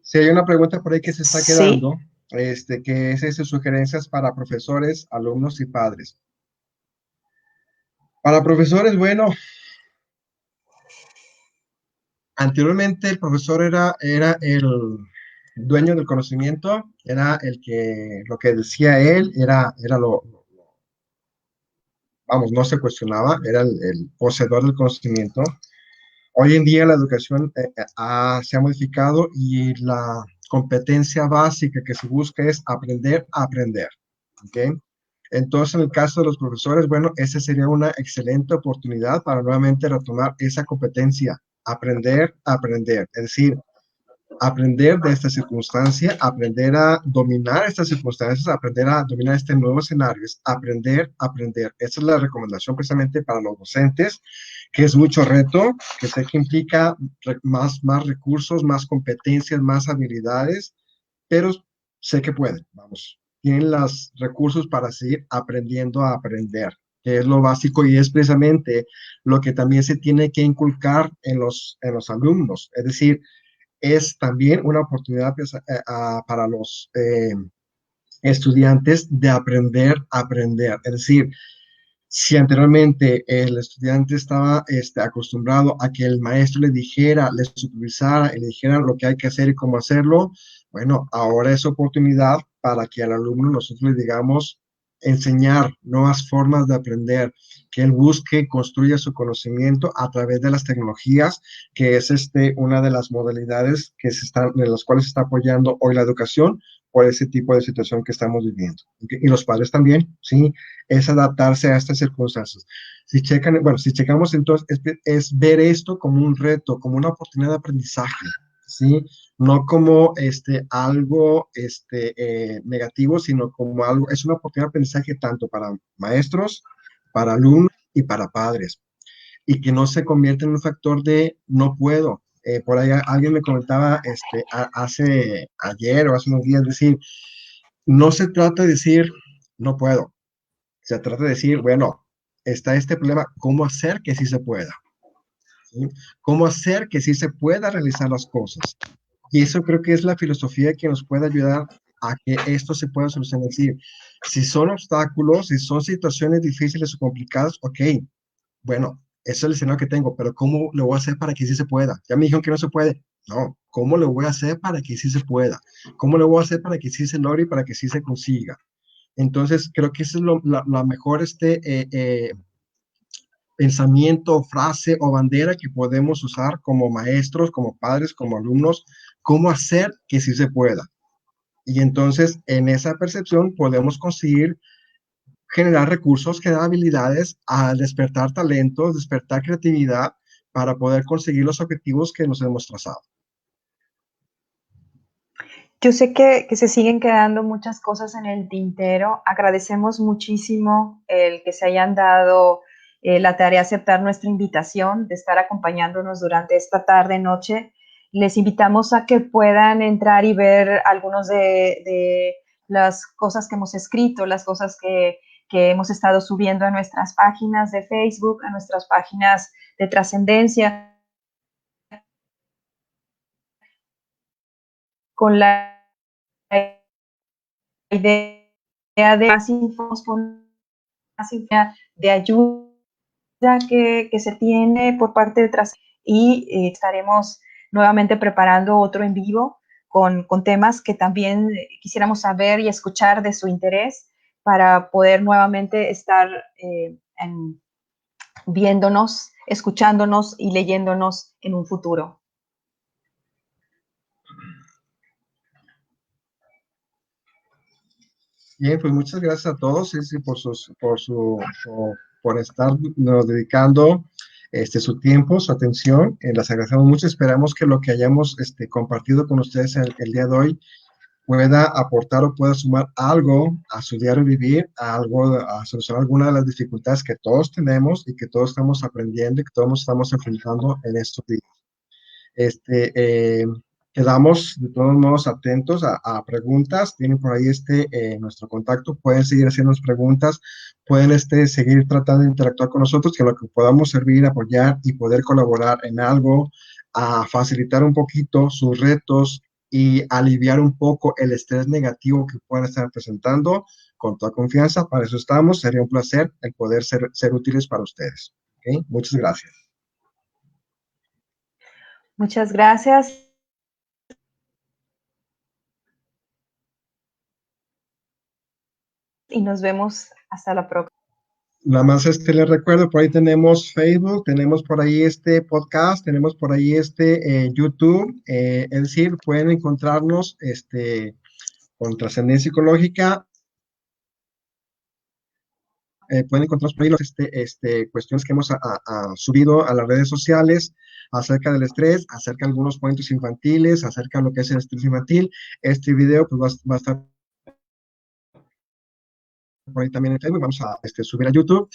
Sí, hay una pregunta por ahí que se está Sí, quedando, que es sugerencias para profesores, alumnos y padres. Para profesores, bueno, anteriormente el profesor era el dueño del conocimiento, era el que lo que decía él era vamos, no se cuestionaba, era el poseedor del conocimiento. Hoy en día la educación se ha modificado y la competencia básica que se busca es aprender a aprender. ¿Ok? Entonces, en el caso de los profesores, bueno, esa sería una excelente oportunidad para nuevamente retomar esa competencia, aprender a aprender. Es decir, aprender de esta circunstancia, aprender a dominar estas circunstancias, aprender a dominar este nuevo escenario, es aprender, aprender. Esa es la recomendación precisamente para los docentes, que es mucho reto, que sé que implica más recursos, más competencias, más habilidades, pero sé que pueden, vamos, tienen los recursos para seguir aprendiendo a aprender, que es lo básico y es precisamente lo que también se tiene que inculcar en los alumnos. Es decir, es también una oportunidad pues, para los estudiantes de aprender a aprender. Es decir, si anteriormente el estudiante estaba acostumbrado a que el maestro le dijera, le supervisara y le dijera lo que hay que hacer y cómo hacerlo, bueno, ahora es oportunidad para que al alumno nosotros le digamos enseñar nuevas formas de aprender, que él busque, construya su conocimiento a través de las tecnologías, que es una de las modalidades en las cuales se está apoyando hoy la educación por ese tipo de situación que estamos viviendo. Y los padres también, ¿sí? Es adaptarse a estas circunstancias. Si checamos entonces, es ver esto como un reto, como una oportunidad de aprendizaje, ¿sí? No como algo negativo, sino como algo, es una oportunidad de aprendizaje tanto para maestros, para alumnos y para padres, y que no se convierta en un factor de no puedo. Por ahí alguien me comentaba hace ayer o hace unos días, decir, no se trata de decir no puedo, se trata de decir, bueno, está este problema, ¿cómo hacer que sí se pueda? ¿Sí? ¿Cómo hacer que sí se pueda realizar las cosas? Y eso creo que es la filosofía que nos puede ayudar a que esto se pueda solucionar. Es decir, si son obstáculos, si son situaciones difíciles o complicadas, ok, bueno, ese es el escenario que tengo, pero ¿cómo lo voy a hacer para que sí se pueda? Ya me dijeron que no se puede. No, ¿cómo lo voy a hacer para que sí se pueda? ¿Cómo lo voy a hacer para que sí se logre y para que sí se consiga? Entonces, creo que esa es la mejor pensamiento, frase o bandera que podemos usar como maestros, como padres, como alumnos, cómo hacer que sí se pueda. Y entonces, en esa percepción podemos conseguir generar recursos, generar habilidades, a despertar talentos, despertar creatividad para poder conseguir los objetivos que nos hemos trazado. Yo sé que se siguen quedando muchas cosas en el tintero. Agradecemos muchísimo el que se hayan dado la tarea de aceptar nuestra invitación, de estar acompañándonos durante esta tarde, noche. Les invitamos a que puedan entrar y ver algunos de las cosas que hemos escrito, las cosas que hemos estado subiendo a nuestras páginas de Facebook, a nuestras páginas de Trascendencia, con la idea de más información, de ayuda que se tiene por parte de Tras y estaremos nuevamente preparando otro en vivo con temas que también quisiéramos saber y escuchar de su interés para poder nuevamente estar viéndonos, escuchándonos y leyéndonos en un futuro. Bien, pues muchas gracias a todos por estarnos dedicando su tiempo, su atención. Les agradecemos mucho. Esperamos que lo que hayamos compartido con ustedes el día de hoy pueda aportar o pueda sumar algo a su diario vivir, a solucionar alguna de las dificultades que todos tenemos y que todos estamos aprendiendo y que todos estamos enfrentando en estos días. Eh, Quedamos de todos modos atentos a preguntas. Tienen por ahí nuestro contacto. Pueden seguir haciendo preguntas. Pueden seguir tratando de interactuar con nosotros, que lo que podamos servir, apoyar y poder colaborar en algo, a facilitar un poquito sus retos y aliviar un poco el estrés negativo que puedan estar presentando. Con toda confianza, para eso estamos. Sería un placer el poder ser útiles para ustedes. ¿Okay? Muchas gracias. Muchas gracias. Y nos vemos hasta la próxima. Nada más les recuerdo, por ahí tenemos Facebook, tenemos por ahí este podcast, tenemos por ahí YouTube, es decir, pueden encontrarnos con Trascendencia Psicológica, pueden encontrarnos por ahí cuestiones que hemos subido a las redes sociales acerca del estrés, acerca de algunos cuentos infantiles, acerca de lo que es el estrés infantil. Este video pues va a estar por ahí también en Facebook, vamos a subir a YouTube.